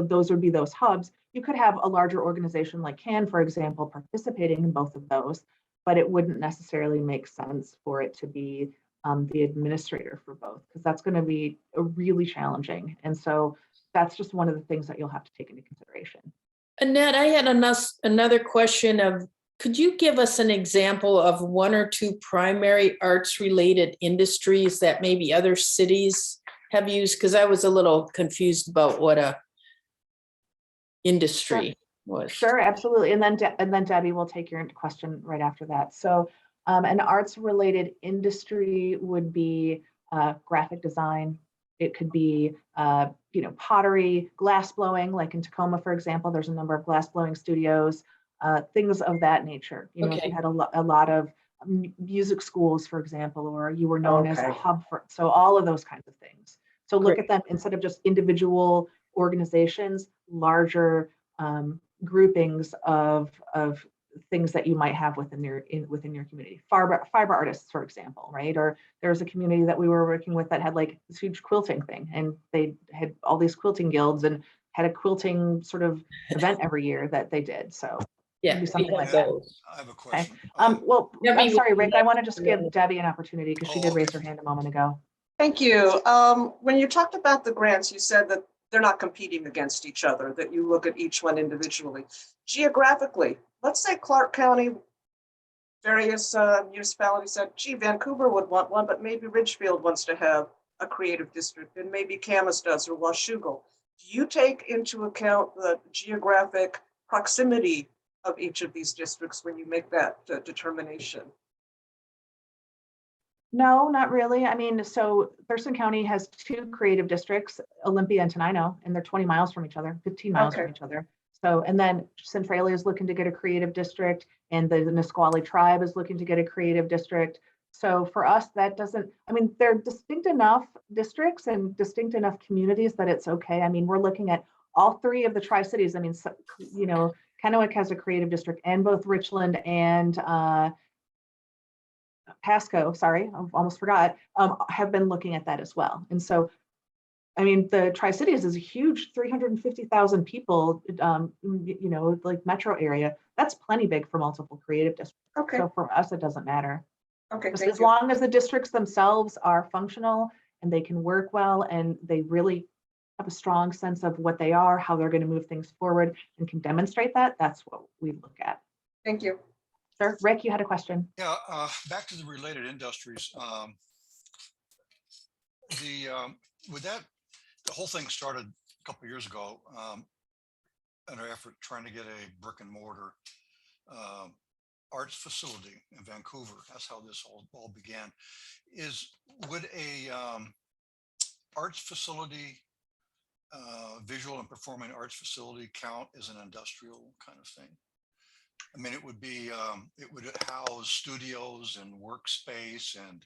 those would be those hubs. You could have a larger organization like CAN, for example, participating in both of those, but it wouldn't necessarily make sense for it to be the administrator for both, because that's going to be really challenging. And so that's just one of the things that you'll have to take into consideration. Annette, I had another question of, could you give us an example of 1 or 2 primary arts related industries that maybe other cities have used? Because I was a little confused about what a industry was. Sure, absolutely. And then Debbie will take your question right after that. So an arts related industry would be graphic design. It could be pottery, glass blowing, like in Tacoma, for example, there's a number of glass blowing studios, things of that nature. If you had a lot of music schools, for example, or you were known as a hub for, so all of those kinds of things. So look at them instead of just individual organizations, larger groupings of things that you might have within your community. Fiber artists, for example, right? Or there's a community that we were working with that had like this huge quilting thing, and they had all these quilting guilds and had a quilting sort of event every year that they did. So yeah, something like that. I have a question. Well, I'm sorry, Rick, I want to just give Debbie an opportunity because she did raise her hand a moment ago. Thank you. When you talked about the grants, you said that they're not competing against each other, that you look at each one individually. Geographically, let's say Clark County, various municipalities said, gee, Vancouver would want one, but maybe Ridgefield wants to have a creative district, and maybe Camas does, or Washougal. Do you take into account the geographic proximity of each of these districts when you make that determination? No, not really. I mean, so Thurston County has two creative districts, Olympia and Tenino, and they're 20 miles from each other, 15 miles from Okay. each other. So, and then Centralia is looking to get a creative district, and the Nisqually tribe is looking to get a creative district. So for us, that doesn't, I mean, they're distinct enough districts and distinct enough communities that it's okay. I mean, we're looking at all three of the Tri-Cities. I mean, you know, Kennewick has a creative district, and both Richland and Pasco, sorry, I almost forgot, have been looking at that as well. And so, I mean, the Tri-Cities is a huge 350,000 people, you know, like metro area. That's plenty big for multiple creative districts. Okay, So for us, it doesn't matter. okay, Just thank as you. long as the districts themselves are functional and they can work well and they really have a strong sense of what they are, how they're going to move things forward and can demonstrate that, that's what we look at. Thank you. Sir, Rick, you had a question. Yeah, back to the related industries. With that, the whole thing started a couple of years ago in our effort trying to get a brick and mortar arts facility in Vancouver. That's how this all began. Would a arts facility, visual and performing arts facility, count as an industrial kind of thing? I mean, it would be, it would house studios and workspace and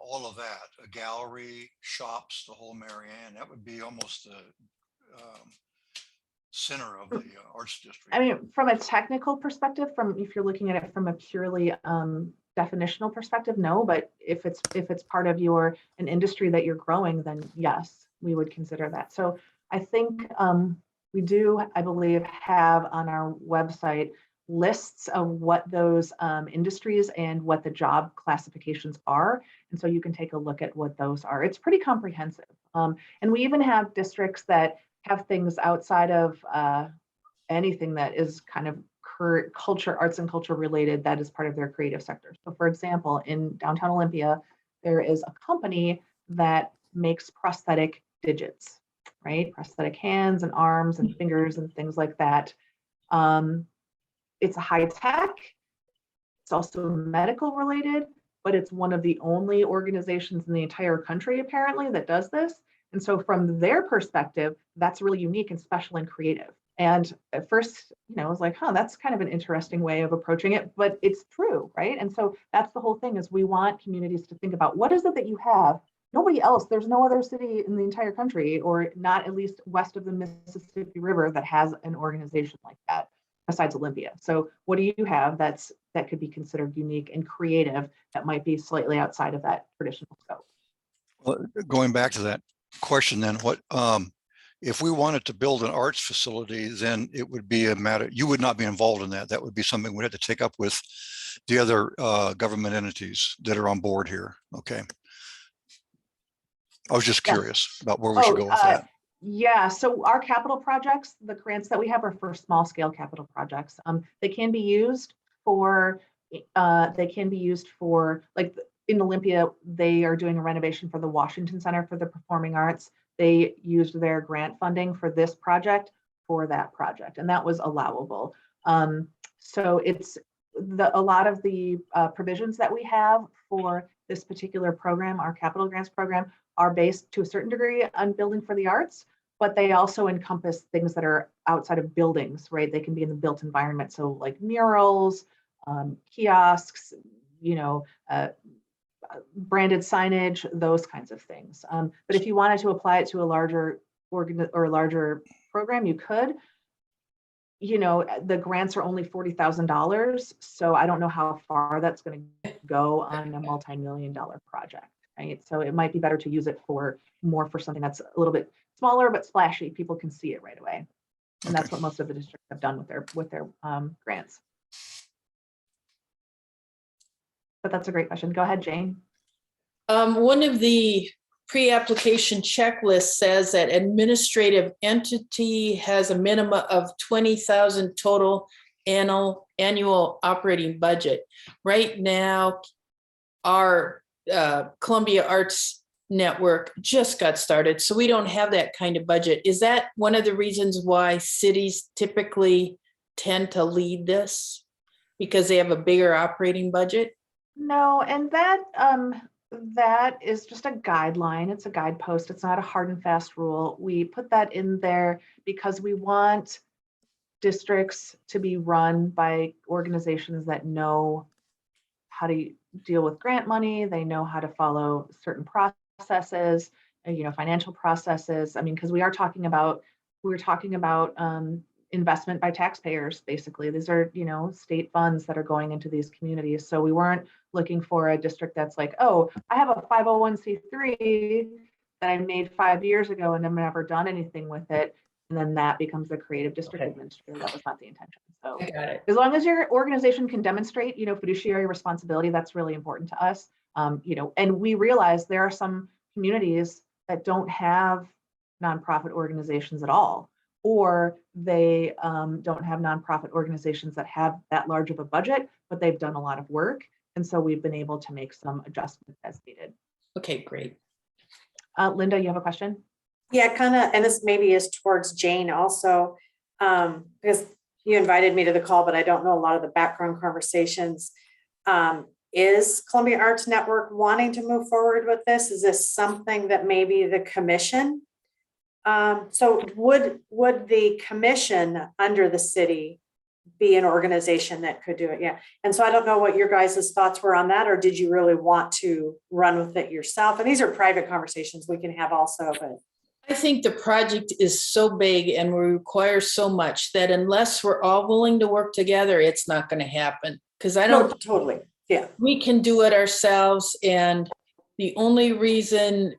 all of that, a gallery, shops, the whole Marianne. That would be almost the center of the arts district. I mean, from a technical perspective, if you're looking at it from a purely definitional perspective, no, but if it's part of an industry that you're growing, then yes, we would consider that. So I think we do, I believe, have on our website lists of what those industries and what the job classifications are. And so you can take a look at what those are. It's pretty comprehensive. And we even have districts that have things outside of anything that is kind of culture, arts and culture related, that is part of their creative sector. So for example, in downtown Olympia, there is a company that makes prosthetic digits, right? Prosthetic hands and arms and fingers and things like that. It's a high tech. It's also medical related, but it's one of the only organizations in the entire country apparently that does this. And so from their perspective, that's really unique and special and creative. And at first, I was like, that's kind of an interesting way of approaching it, but it's true, right? And so that's the whole thing, is we want communities to think about, what is it that you have? Nobody else, there's no other city in the entire country, or not at least west of the Mississippi River, that has an organization like that besides Olympia. So what do you have that could be considered unique and creative that might be slightly outside of that traditional scope? Well, going back to that question, then, what if we wanted to build an arts facility? Then it would be a matter, you would not be involved in that. That would be something we'd have to take up with the other government entities that are on board here. Okay. I was just curious about where we should go with that. Yeah, so our capital projects, the grants that we have are for small scale capital projects. They can be used for like in Olympia, they are doing a renovation for the Washington Center for the Performing Arts. They used their grant funding for this project for that project, and that was allowable. So it's a lot of the provisions that we have for this particular program, our capital grants program, are based to a certain degree on building for the arts, but they also encompass things that are outside of buildings, right? They can be in the built environment. So like murals, kiosks, branded signage, those kinds of things. But if you wanted to apply it to a larger program, you could. The grants are only $40,000. So I don't know how far that's going to go on a multi-million-dollar project. Right. So it might be better to use it for something that's a little bit smaller but splashy. People can see it right away. And that's what most of the districts have done with their grants. But that's a great question. Go ahead, Jane. One of the pre-application checklists says that administrative entity has a minimum of 20,000 total annual operating budget. Right now, our Columbia Arts Network just got started, so we don't have that kind of budget. Is that one of the reasons why cities typically tend to lead this, because they have a bigger operating budget? No, and that is just a guideline. It's a guidepost. It's not a hard and fast rule. We put that in there because we want districts to be run by organizations that know how to deal with grant money. They know how to follow certain processes, financial processes. I mean, because we're talking about investment by taxpayers, basically. These are, state funds that are going into these communities. So we weren't looking for a district that's like, oh, I have a 501c3 that I made 5 years ago and I've never done anything with it. And then that becomes the creative district administrator. That was not the intention. So I got it. as long as your organization can demonstrate, fiduciary responsibility, that's really important to us. And we realize there are some communities that don't have nonprofit organizations at all, or they don't have nonprofit organizations that have that large of a budget, but they've done a lot of work. And so we've been able to make some adjustments as needed. Okay, great. Linda, you have a question? Yeah, kind of, and this maybe is towards Jane also, because you invited me to the call, but I don't know a lot of the background conversations. Is Columbia Arts Network wanting to move forward with this? Is this something that maybe the commission? So would the commission under the city be an organization that could do it? Yeah. And so I don't know what your guys' thoughts were on that, or did you really want to run with it yourself? And these are private conversations we can have also, but. I think the project is so big and we require so much that unless we're all willing to work together, it's not going to happen. Because I don't totally. Yeah. We can do it ourselves. And the only reason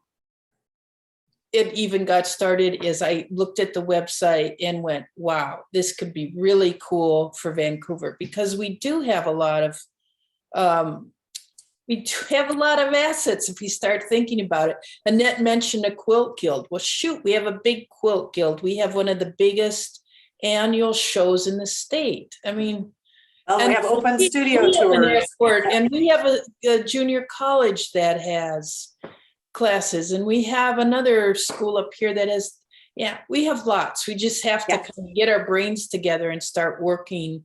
it even got started is I looked at the website and went, wow, this could be really cool for Vancouver, because we do have a lot of assets if we start thinking about it. Annette mentioned a quilt guild. Well, shoot, we have a big quilt guild. We have one of the biggest annual shows in the state. I mean, we have open studio tours. And we have a junior college that has classes, and we have another school up here that has, we have lots. We just have to kind of get our brains together and start working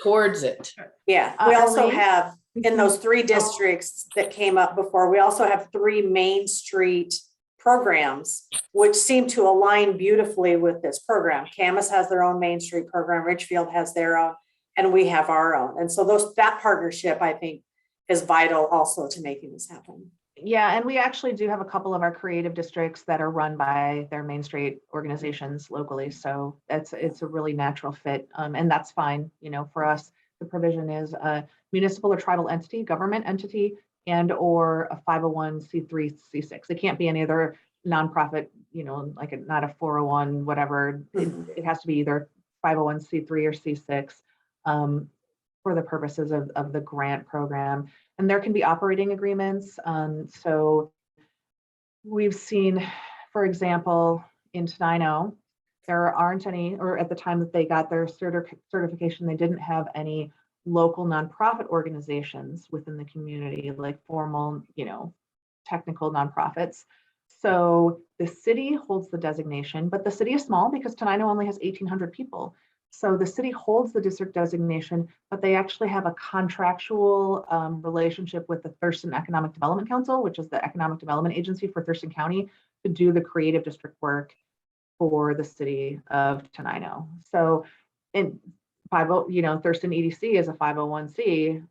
towards it. Yeah, we also have in those 3 districts that came up before, we also have 3 Main Street programs, which seem to align beautifully with this program. Camas has their own Main Street program, Richfield has their own, and we have our own. And so that partnership, I think, is vital also to making this happen. Yeah, and we actually do have a couple of our creative districts that are run by their Main Street organizations locally. So it's a really natural fit. And that's fine. For us, the provision is a municipal or tribal entity, government entity, and or a 501c3, C6. It can't be any other nonprofit, like not a 401, whatever. It has to be either 501c3 or C6 for the purposes of the grant program. And there can be operating agreements. So we've seen, for example, in Tenino, there aren't any, or at the time that they got their certification, they didn't have any local nonprofit organizations within the community, like formal, technical nonprofits. So the city holds the designation, but the city is small because Tenino only has 1,800 people. So the city holds the district designation, but they actually have a contractual relationship with the Thurston Economic Development Council, which is the economic development agency for Thurston County, to do the creative district work for the city of Tenino. So in Thurston EDC is a 501c,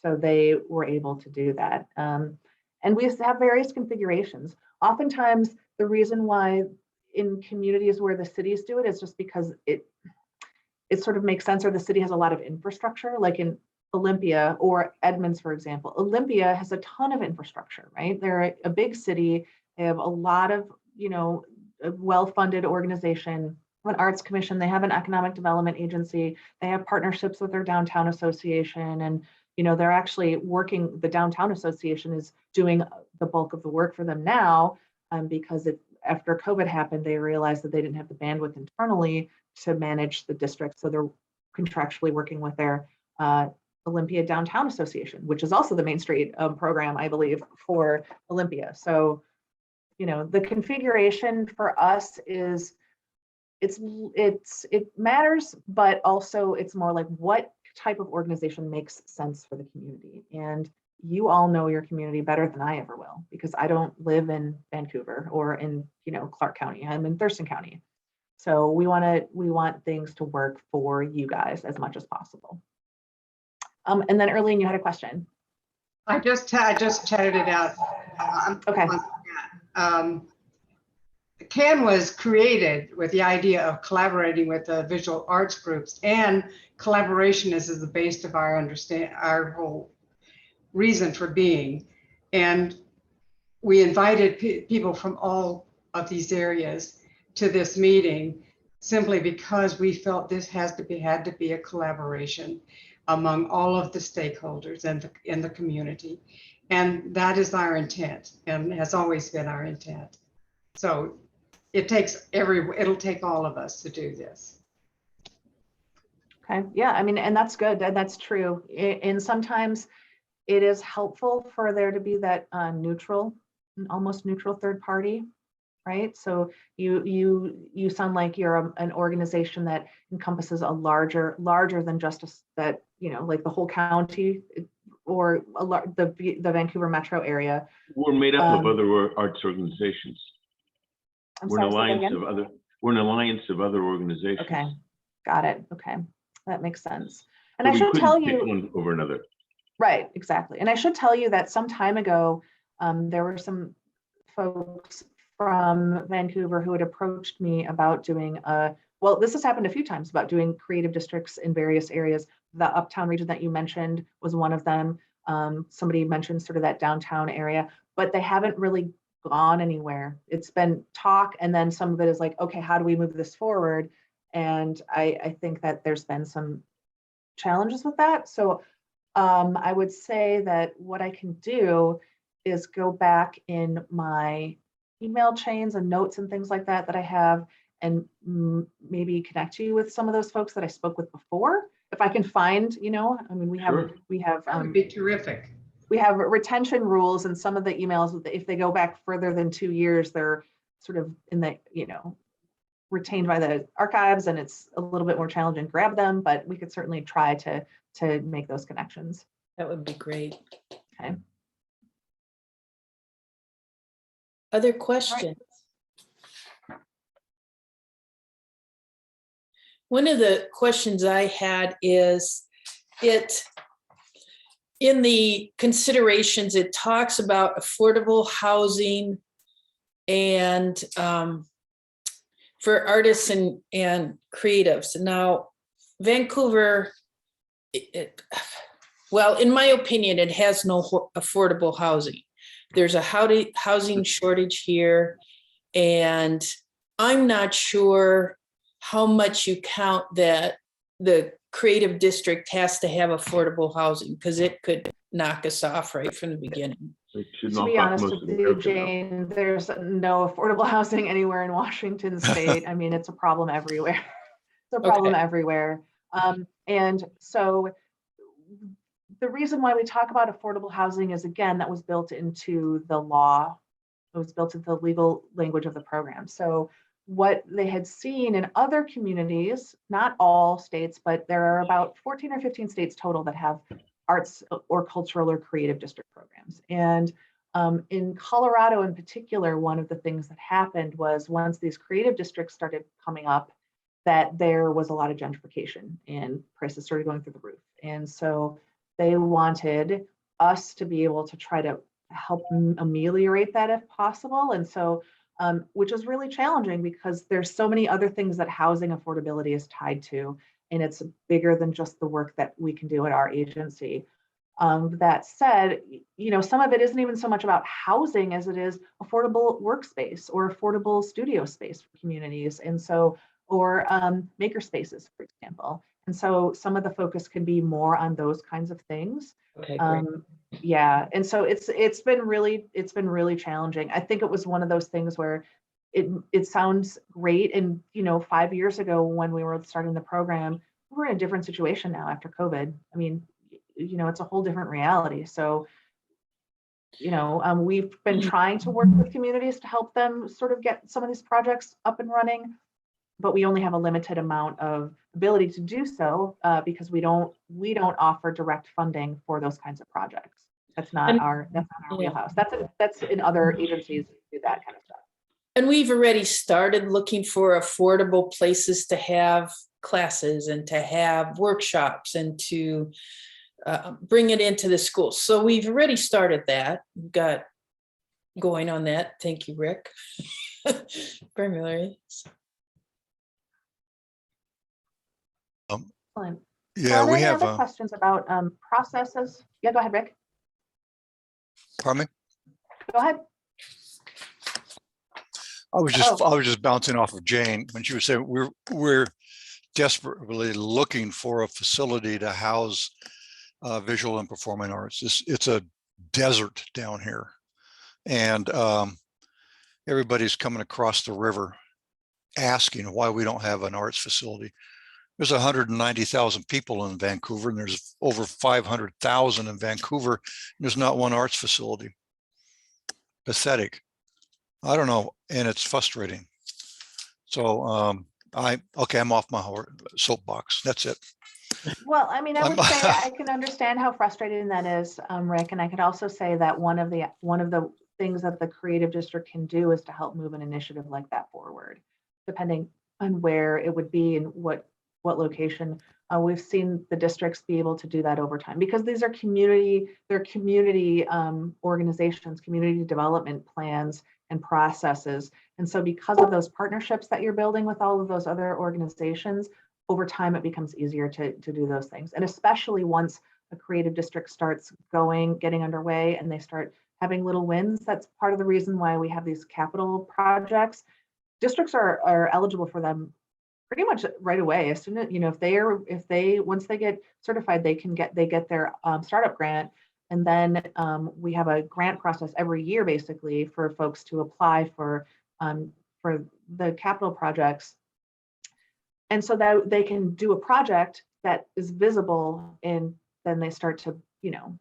so they were able to do that. And we have various configurations. Oftentimes, the reason why in communities where the cities do it is just because it sort of makes sense, or the city has a lot of infrastructure, like in Olympia or Edmonds, for example. Olympia has a ton of infrastructure, right? They're a big city. They have a lot of, a well-funded organization, an arts commission. They have an economic development agency. They have partnerships with their downtown association. And, they're actually working, the downtown association is doing the bulk of the work for them now, because after COVID happened, they realized that they didn't have the bandwidth internally to manage the district. So they're contractually working with their Olympia Downtown Association, which is also the Main Street program, I believe, for Olympia. So, the configuration for us is it matters, but also it's more like what type of organization makes sense for the community. And you all know your community better than I ever will, because I don't live in Vancouver or in, Clark County. I'm in Thurston County. So we want things to work for you guys as much as possible. And then Earlene, you had a question. I just chatted it out. Okay. CAN was created with the idea of collaborating with the visual arts groups, and collaboration is the base of our whole reason for being. And we invited people from all of these areas to this meeting simply because we felt this had to be a collaboration among all of the stakeholders in the community. And that is our intent, and has always been our intent. So it'll take all of us to do this. Okay, yeah, I mean, and that's good, that's true. And sometimes it is helpful for there to be that almost neutral third party, right? So you sound like you're an organization that encompasses a larger than just that, like the whole county or the Vancouver metro area. We're made up of other arts organizations. We're an alliance of other organizations. Okay, got it. Okay, that makes sense. And So I should tell you, one over another. right, exactly. And I should tell you that some time ago, there were some folks from Vancouver who had approached me about doing well, this has happened a few times, about doing creative districts in various areas. The Uptown region that you mentioned was one of them. Somebody mentioned sort of that downtown area, but they haven't really gone anywhere. It's been talk, and then some of it is like, okay, how do we move this forward? And I think that there's been some challenges with that. So I would say that what I can do is go back in my email chains and notes and things like that I have, and maybe connect you with some of those folks that I spoke with before. If I can find, I mean, we have That would be terrific. We have retention rules, and some of the emails, if they go back further than 2 years, they're sort of in the, retained by the archives, and it's a little bit more challenging to grab them, but we could certainly try to make those connections. That would be great. Okay. Other questions? One of the questions I had is, in the considerations, it talks about affordable housing and for artists and creatives. Now, Vancouver, well, in my opinion, it has no affordable housing. There's a housing shortage here, and I'm not sure how much you count that the creative district has to have affordable housing, because it could knock us off right from the beginning. To be honest with you, Jane, there's no affordable housing anywhere in Washington state. I mean, it's a problem everywhere. It's a problem everywhere. And so the reason why we talk about affordable housing is, again, that was built into the law. It was built into the legal language of the program. So what they had seen in other communities, not all states, but there are about 14 or 15 states total that have arts or cultural or creative district programs. And in Colorado in particular, one of the things that happened was, once these creative districts started coming up, that there was a lot of gentrification and prices started going through the roof. And so they wanted us to be able to try to help ameliorate that if possible. And so which is really challenging, because there's so many other things that housing affordability is tied to, and it's bigger than just the work that we can do at our agency. That said, some of it isn't even so much about housing as it is affordable workspace or affordable studio space for communities, and so, or maker spaces, for example. And so some of the focus can be more on those kinds of things. Okay, great. Yeah, and so it's been really challenging. I think it was one of those things where it sounds great, and 5 years ago when we were starting the program, we're in a different situation now after COVID. I mean, it's a whole different reality. So we've been trying to work with communities to help them sort of get some of these projects up and running. but we only have a limited amount of ability to do so because we don't offer direct funding for those kinds of projects. That's not And- our Yeah. wheelhouse. That's in other agencies who do that kind of stuff. And we've already started looking for affordable places to have classes and to have workshops and to bring it into the schools. So we've already started that. We've got going on that. Thank you, Rick. Primarily. Excellent. Yeah, Are there we any have, other questions about processes? Yeah, go ahead, Rick. pardon me? Go ahead. I was just bouncing off of Jane when she was saying we're desperately looking for a facility to house visual and performing arts. It's a desert down here, and everybody's coming across the river asking why we don't have an arts facility. There's 190,000 people in Vancouver, and there's over 500,000 in Vancouver. And there's not one arts facility. Pathetic. I don't know, and it's frustrating. So I'm off my soapbox. That's it. Well, I mean, I would say I can understand how frustrating that is, Rick, and I could also say that one of the things that the creative district can do is to help move an initiative like that forward, depending on where it would be and what location. We've seen the districts be able to do that over time because these are community organizations, community development plans and processes. And so because of those partnerships that you're building with all of those other organizations, over time, it becomes easier to do those things. And especially once a creative district starts getting underway and they start having little wins, that's part of the reason why we have these capital projects. Districts are eligible for them pretty much right away. As soon as, if they once they get certified, they get their startup grant. And then we have a grant process every year, basically, for folks to apply for the capital projects. And so that they can do a project that is visible, and then they start to,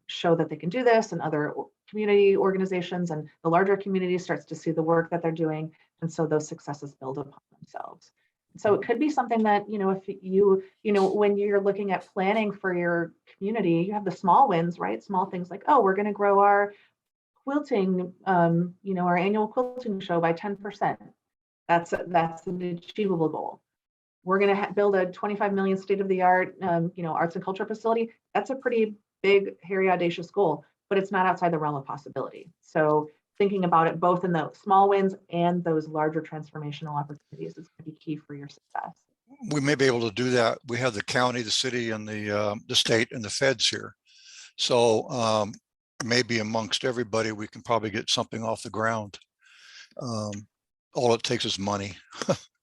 show that they can do this, and other community organizations and the larger community starts to see the work that they're doing. And so those successes build upon themselves. So it could be something that, if when you're looking at planning for your community, you have the small wins, right? Small things like, oh, we're going to grow our quilting, our annual quilting show by 10%. That's an achievable goal. We're going to build a 25 million state-of-the-art, arts and culture facility. That's a pretty big, hairy, audacious goal, but it's not outside the realm of possibility. So thinking about it both in the small wins and those larger transformational opportunities is going to be key for your success. We may be able to do that. We have the county, the city, and the state and the feds here. So maybe amongst everybody, we can probably get something off the ground. All it takes is money.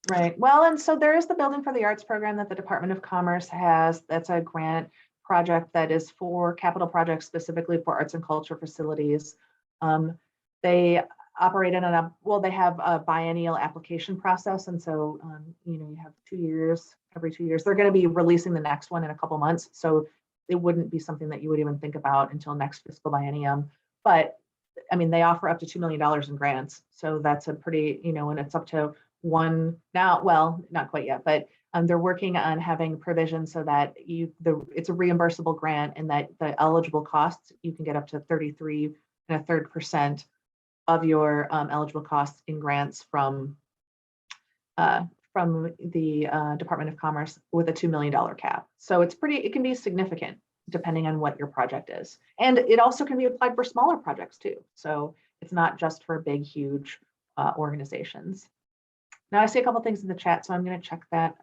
Right. Well, and so there is the Building for the Arts program that the Department of Commerce has. That's a grant project that is for capital projects specifically for arts and culture facilities. They operate they have a biennial application process. And so, you have 2 years, every 2 years. They're going to be releasing the next one in a couple months. So it wouldn't be something that you would even think about until next fiscal biennium. But I mean, they offer up to $2 million in grants. So that's a pretty, and it's up to one now, well, not quite yet, but they're working on having provisions so that it's a reimbursable grant, and that the eligible costs, you can get up to 33.33% of your eligible costs in grants from the Department of Commerce with a $2 million cap. So it can be significant depending on what your project is. And it also can be applied for smaller projects too. So it's not just for big, huge organizations. Now I see a couple things in the chat, so I'm going to check that.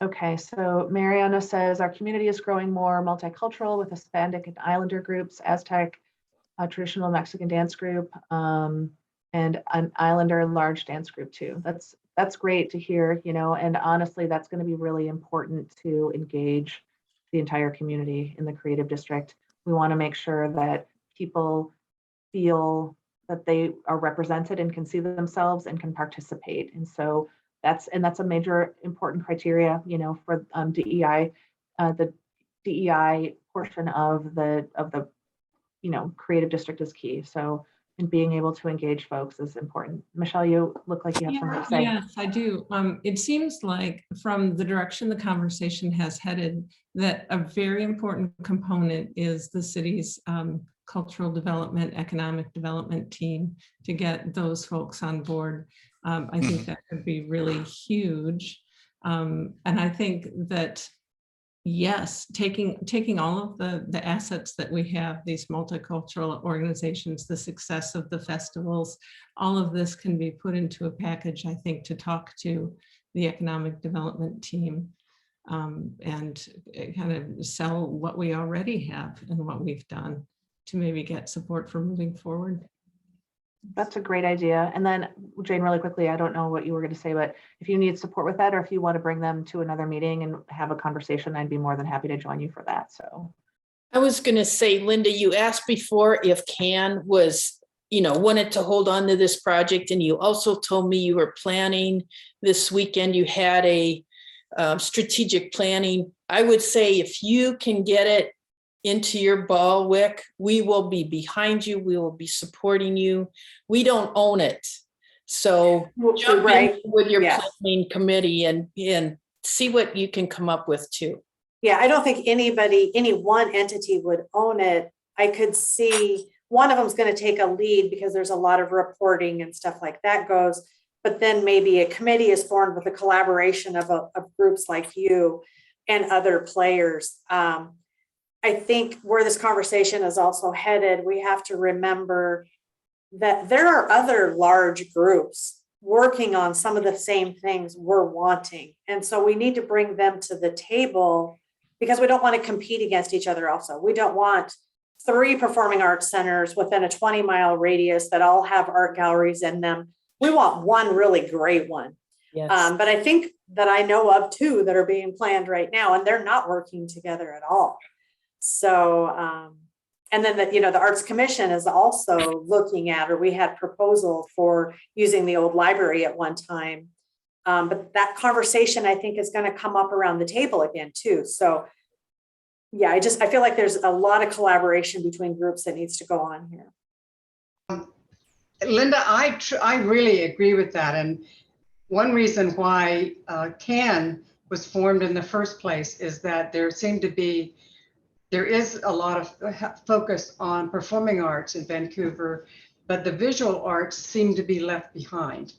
Okay, so Mariana says our community is growing more multicultural with Hispanic and Islander groups, Aztec, a traditional Mexican dance group, and an Islander large dance group too. That's great to hear, and honestly, that's going to be really important to engage the entire community in the creative district. We want to make sure that people feel that they are represented and can see themselves and can participate. And so that's a major important criteria, for DEI. The DEI portion of the creative district is key. So and being able to engage folks is important. Michelle, you look like you have something to say. Yes, I do. It seems like from the direction the conversation has headed, that a very important component is the city's cultural development, economic development team to get those folks on board. I think that could be really huge. And I think that, yes, taking all of the assets that we have, these multicultural organizations, the success of the festivals, all of this can be put into a package, I think, to talk to the economic development team and kind of sell what we already have and what we've done to maybe get support for moving forward. That's a great idea. And then Jane, really quickly, I don't know what you were going to say, but if you need support with that, or if you want to bring them to another meeting and have a conversation, I'd be more than happy to join you for that. So I was going to say, Linda, you asked before if CAN was, wanted to hold on to this project. And you also told me you were planning this weekend. You had a strategic planning. I would say if you can get it into your ball, Wick, we will be behind you. We will be supporting you. We don't own it. So jump in with your planning committee and see what you can come up with too. Yeah, I don't think any one entity would own it. I could see one of them is going to take a lead because there's a lot of reporting and stuff like that goes. But then maybe a committee is formed with a collaboration of groups like you and other players. I think where this conversation is also headed, we have to remember that there are other large groups working on some of the same things we're wanting. And so we need to bring them to the table because we don't want to compete against each other also. We don't want 3 performing arts centers within a 20-mile radius that all have art galleries in them. We want one really great one. Yes. But I think that I know of 2 that are being planned right now, and they're not working together at all. So, and then the Arts Commission is also looking at, or we had proposal for using the old library at one time. But that conversation, I think, is going to come up around the table again too. So yeah, I feel like there's a lot of collaboration between groups that needs to go on here. Linda, I really agree with that. And one reason why CAN was formed in the first place is that there is a lot of focus on performing arts in Vancouver, but the visual arts seem to be left behind.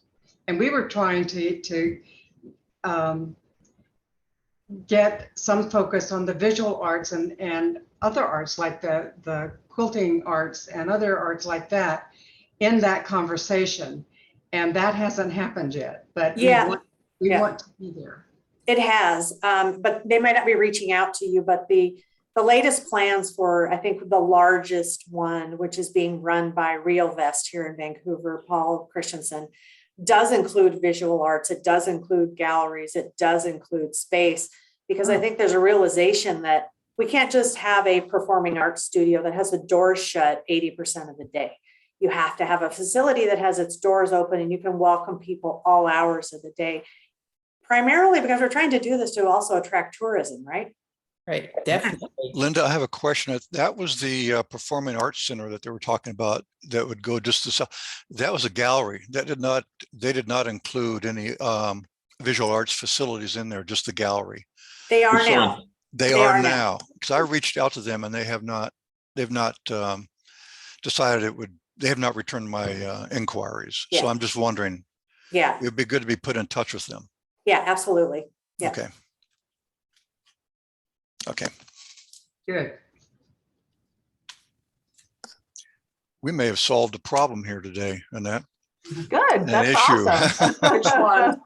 And we were trying to get some focus on the visual arts and other arts like the quilting arts and other arts like that in that conversation. And that hasn't happened yet, but yeah, we want to be there. It has, but they might not be reaching out to you, but the latest plans for, I think, the largest one, which is being run by Real Vest here in Vancouver, Paul Christensen, does include visual arts. It does include galleries. It does include space, because I think there's a realization that we can't just have a performing arts studio that has the doors shut 80% of the day. You have to have a facility that has its doors open and you can welcome people all hours of the day, primarily because we're trying to do this to also attract tourism, right? Right, definitely. Linda, I have a question. That was the Performing Arts Center that they were talking about that would go just to south. That was a gallery. They did not include any visual arts facilities in there, just the gallery. They are now. They are now. Because I reached out to them and they've not decided they have not returned my inquiries. Yeah. So I'm just wondering, yeah, it would be good to be put in touch with them. Yeah, absolutely. Yeah. Okay. Okay. Good. We may have solved a problem here today, Annette. Good. That's awesome. Which one?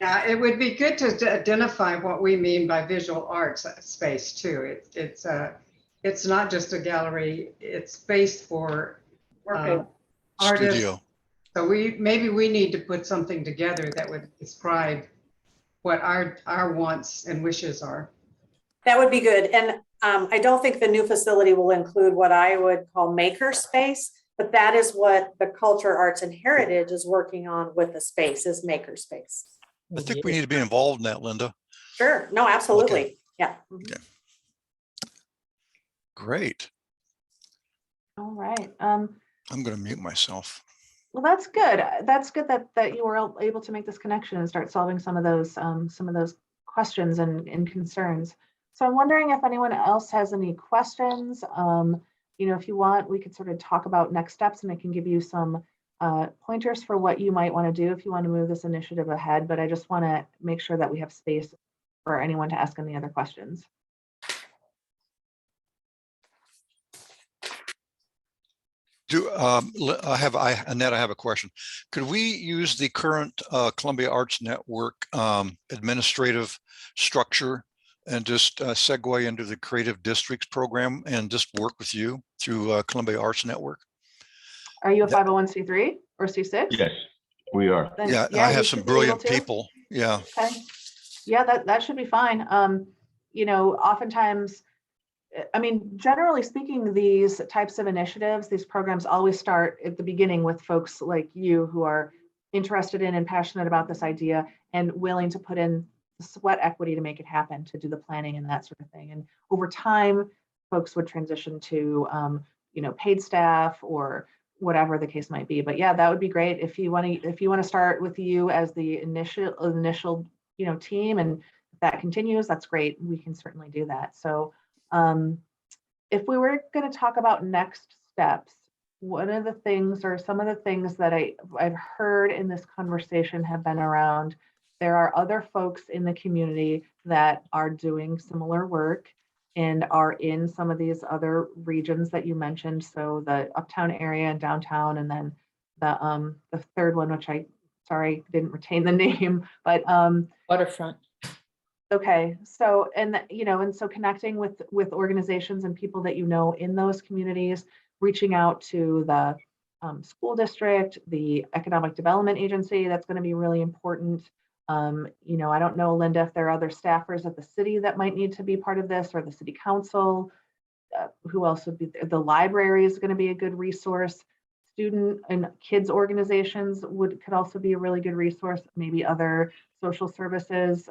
Yeah, it would be good to identify what we mean by visual arts space too. It's not just a gallery, it's space for artists. Studio. So maybe we need to put something together that would describe what our wants and wishes are. That would be good. And I don't think the new facility will include what I would call maker space, but that is what the Culture, Arts, and Heritage is working on with the space, is maker space. I think we need to be involved in that, Linda. Sure. No, absolutely. Okay. Yeah. Okay. Great. All right. I'm going to mute myself. Well, that's good. That's good that you were able to make this connection and start solving some of those questions and concerns. So I'm wondering if anyone else has any questions. If you want, we could sort of talk about next steps, and I can give you some pointers for what you might want to do if you want to move this initiative ahead. But I just want to make sure that we have space for anyone to ask any other questions. Annette, I have a question. Could we use the current Columbia Arts Network administrative structure and just segue into the Creative Districts program and just work with you through Columbia Arts Network? Are you a 501c3 or C6? Yes, we are. Then, Yeah, you I have some should be able brilliant to. people. Yeah. Okay. Yeah, that should be fine. Oftentimes, I mean, generally speaking, these types of initiatives, these programs always start at the beginning with folks like you who are interested in and passionate about this idea and willing to put in the sweat equity to make it happen, to do the planning and that sort of thing. And over time, folks would transition to, paid staff or whatever the case might be. But yeah, that would be great if you want to start with you as the initial team, and if that continues, that's great. We can certainly do that. So if we were going to talk about next steps, one of the things, or some of the things that I've heard in this conversation have been around, there are other folks in the community that are doing similar work and are in some of these other regions that you mentioned. So the uptown area and downtown, and then the third one, which I, sorry, didn't retain the name, but Waterfront. okay, so, and so connecting with organizations and people that in those communities, reaching out to the school district, the economic development agency, that's going to be really important. I don't know, Linda, if there are other staffers at the city that might need to be part of this, or the city council. Who else would be there? The library is going to be a good resource. Student and kids organizations could also be a really good resource. Maybe other social services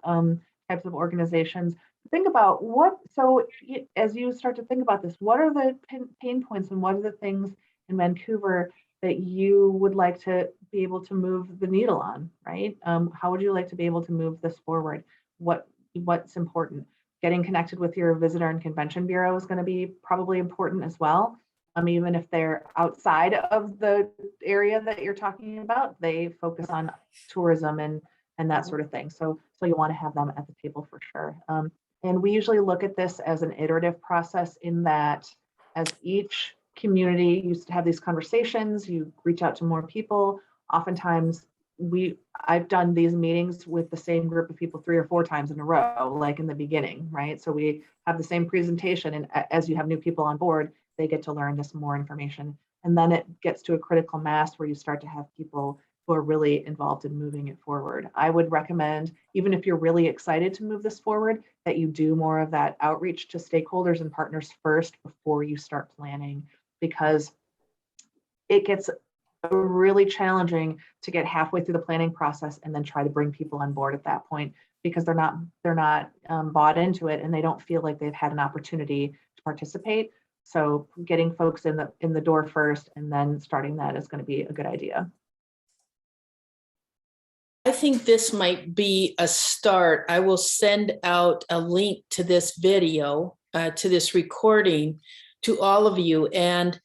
types of organizations. Think about as you start to think about this, what are the pain points and what are the things in Vancouver that you would like to be able to move the needle on, right? How would you like to be able to move this forward? What's important? Getting connected with your visitor and convention bureau is going to be probably important as well. Even if they're outside of the area that you're talking about, they focus on tourism and that sort of thing. So you want to have them at the table for sure. And we usually look at this as an iterative process, in that as each community used to have these conversations, you reach out to more people. Oftentimes I've done these meetings with the same group of people 3 or 4 times in a row, like in the beginning, right? So we have the same presentation, and as you have new people on board, they get to learn this more information. And then it gets to a critical mass where you start to have people who are really involved in moving it forward. I would recommend, even if you're really excited to move this forward, that you do more of that outreach to stakeholders and partners first before you start planning, because it gets really challenging to get halfway through the planning process and then try to bring people on board at that point, because they're not bought into it and they don't feel like they've had an opportunity to participate. So getting folks in the door first and then starting that is going to be a good idea. I think this might be a start. I will send out a link to this video, to this recording, to all of you. And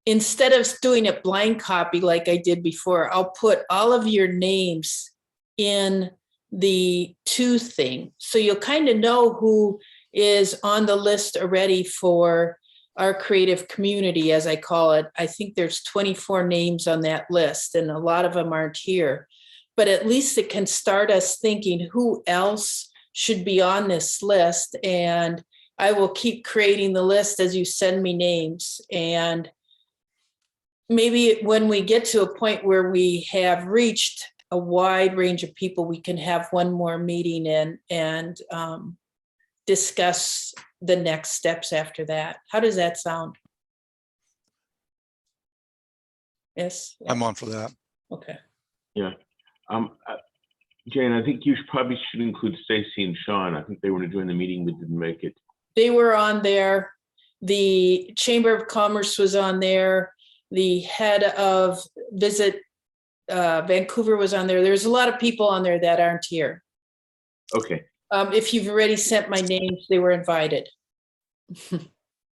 instead of doing it blind copy like I did before, I'll put all of your names in the to thing. So you'll kind of know who is on the list already for our creative community, as I call it. I think there's 24 names on that list, and a lot of them aren't here. But at least it can start us thinking who else should be on this list. And I will keep creating the list as you send me names. And maybe when we get to a point where we have reached a wide range of people, we can have one more meeting and discuss the next steps after that. How does that sound? Yes? I'm on for that. Okay. Yeah. Jane, I think you probably should include Stacy and Sean. I think they were going to join the meeting, but didn't make it. They were on there. The Chamber of Commerce was on there. the head of Visit Vancouver was on there. There's a lot of people on there that aren't here. Okay, If you've already sent my names, they were invited.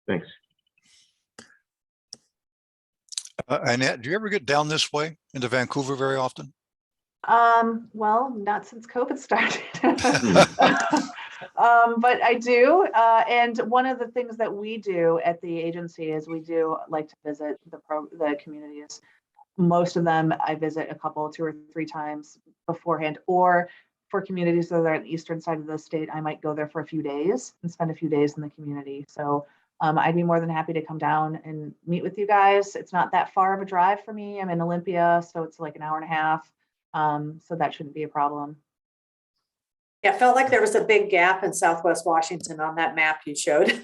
thanks. Annette, do you ever get down this way into Vancouver very often? Well, not since COVID started. But I do. And one of the things that we do at the agency is we do like to visit the communities. Most of them I visit a couple, 2 or 3 times beforehand, or for communities that are on the eastern side of the state, I might go there for a few days and spend a few days in the community. So I'd be more than happy to come down and meet with you guys. It's not that far of a drive for me. I'm in Olympia, so it's like an hour and a half. So that shouldn't be a problem. Yeah, it felt like there was a big gap in Southwest Washington on that map you showed.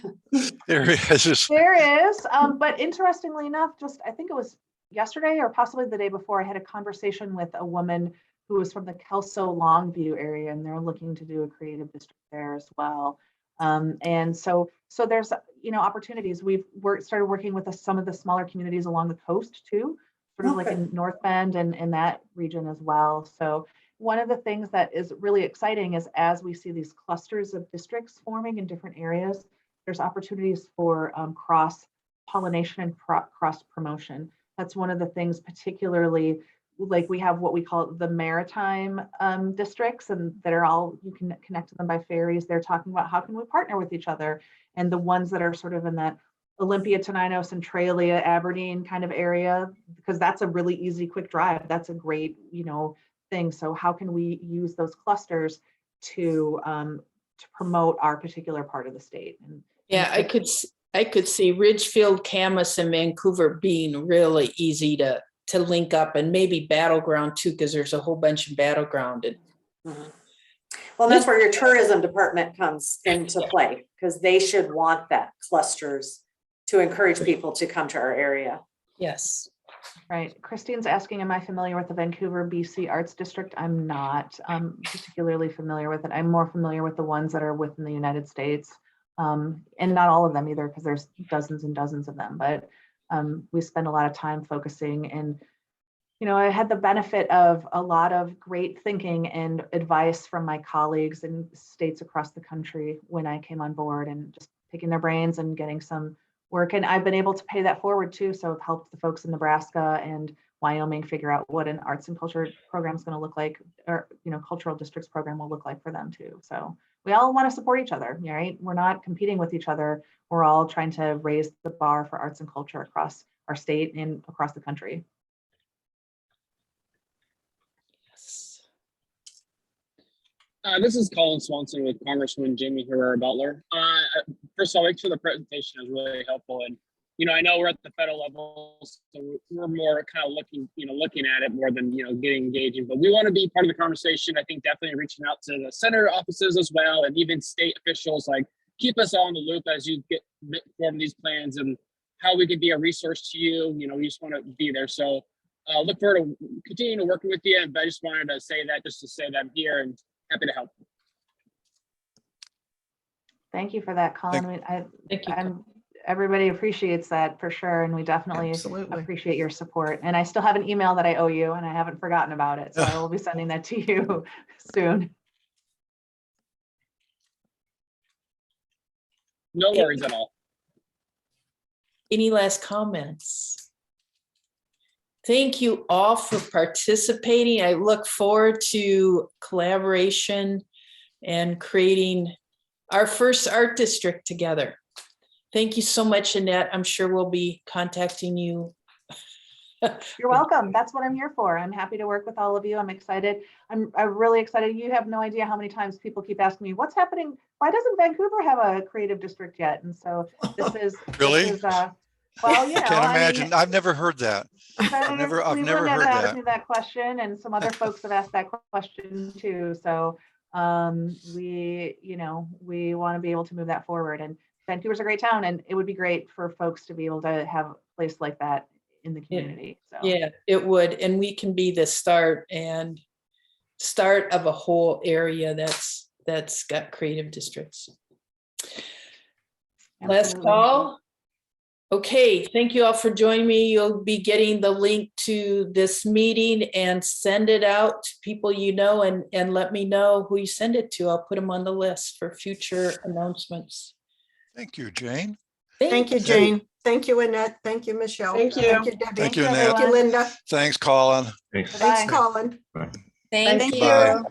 There is. There is, but interestingly enough, just I think it was yesterday or possibly the day before, I had a conversation with a woman who was from the Kelso Longview area, and they're looking to do a creative district there as well. And so there's opportunities. We've started working with some of the smaller communities along the coast too, sort of like in North Bend and in that region as well. So one of the things that is really exciting is as we see these clusters of districts forming in different areas, there's opportunities for cross-pollination and cross-promotion. That's one of the things, particularly like we have what we call the maritime districts, and that are all, you can connect to them by ferries. They're talking about how can we partner with each other, and the ones that are sort of in that Olympia, Tenino, Centralia, Aberdeen kind of area, because that's a really easy, quick drive. That's a great, thing. So how can we use those clusters to promote our particular part of the state? Yeah, I could see Ridgefield, Camas, and Vancouver being really easy to link up, and maybe Battleground too, because there's a whole bunch of Battleground. Well, that's where your tourism department comes into play, because they should want that clusters to encourage people to come to our area. Yes. Right. Christine's asking, am I familiar with the Vancouver BC Arts District? I'm not particularly familiar with it. I'm more familiar with the ones that are within the United States, and not all of them either, because there's dozens and dozens of them. But we spend a lot of time focusing, and I had the benefit of a lot of great thinking and advice from my colleagues in states across the country when I came on board, and just picking their brains and getting some work. And I've been able to pay that forward too. So I've helped the folks in Nebraska and Wyoming figure out what an arts and culture program is going to look like, or cultural districts program will look like for them too. So we all want to support each other, right? We're not competing with each other. We're all trying to raise the bar for arts and culture across our state and across the country. This is Colin Swanson with Congresswoman Jamie Herrera Butler. First of all, thanks for the presentation. It was really helpful. And, I know we're at the federal level, so we're more kind of looking at it more than, getting engaging, but we want to be part of the conversation. I think definitely reaching out to the senator offices as well, and even state officials, like keep us all in the loop as you form these plans and how we can be a resource to you. We just want to be there. So look forward to continuing to working with you. But I just wanted to say that just to say that I'm here and happy to help. Thank you for that, Colin. Thank you. Everybody appreciates that for sure, and we definitely appreciate your support. And I still have an email that I owe you, and I haven't forgotten about it, so I will be sending that to you soon. No worries at all. Any last comments? Thank you all for participating. I look forward to collaboration and creating our first art district together. Thank you so much, Annette. I'm sure we'll be contacting you. You're welcome. That's what I'm here for. I'm happy to work with all of you. I'm excited. I'm really excited. You have no idea how many times people keep asking me, what's happening? Why doesn't Vancouver have a creative district yet? And so this is really? Well, I can't imagine. I've never heard that. I've never heard that. Me that question, and some other folks have asked that question too. So we want to be able to move that forward. And Vancouver's a great town, and it would be great for folks to be able to have a place like that in the community. So yeah, it would, and we can be the start of a whole area that's got creative districts. Absolutely. Last call. Okay, thank you all for joining me. You'll be getting the link to this meeting and send it out to people you know and let me know who you send it to. I'll put them on the list for future announcements. Thank you, Jane. Thank you, Jane. Thank you, Annette. Thank you, Michelle. Thank you. Thank you, Debbie. Thank you, Thank you, Annette. Thank you, everyone. Linda. Thanks, Colin. Thanks. Thanks, Bye. Colin. Thank Goodbye. you.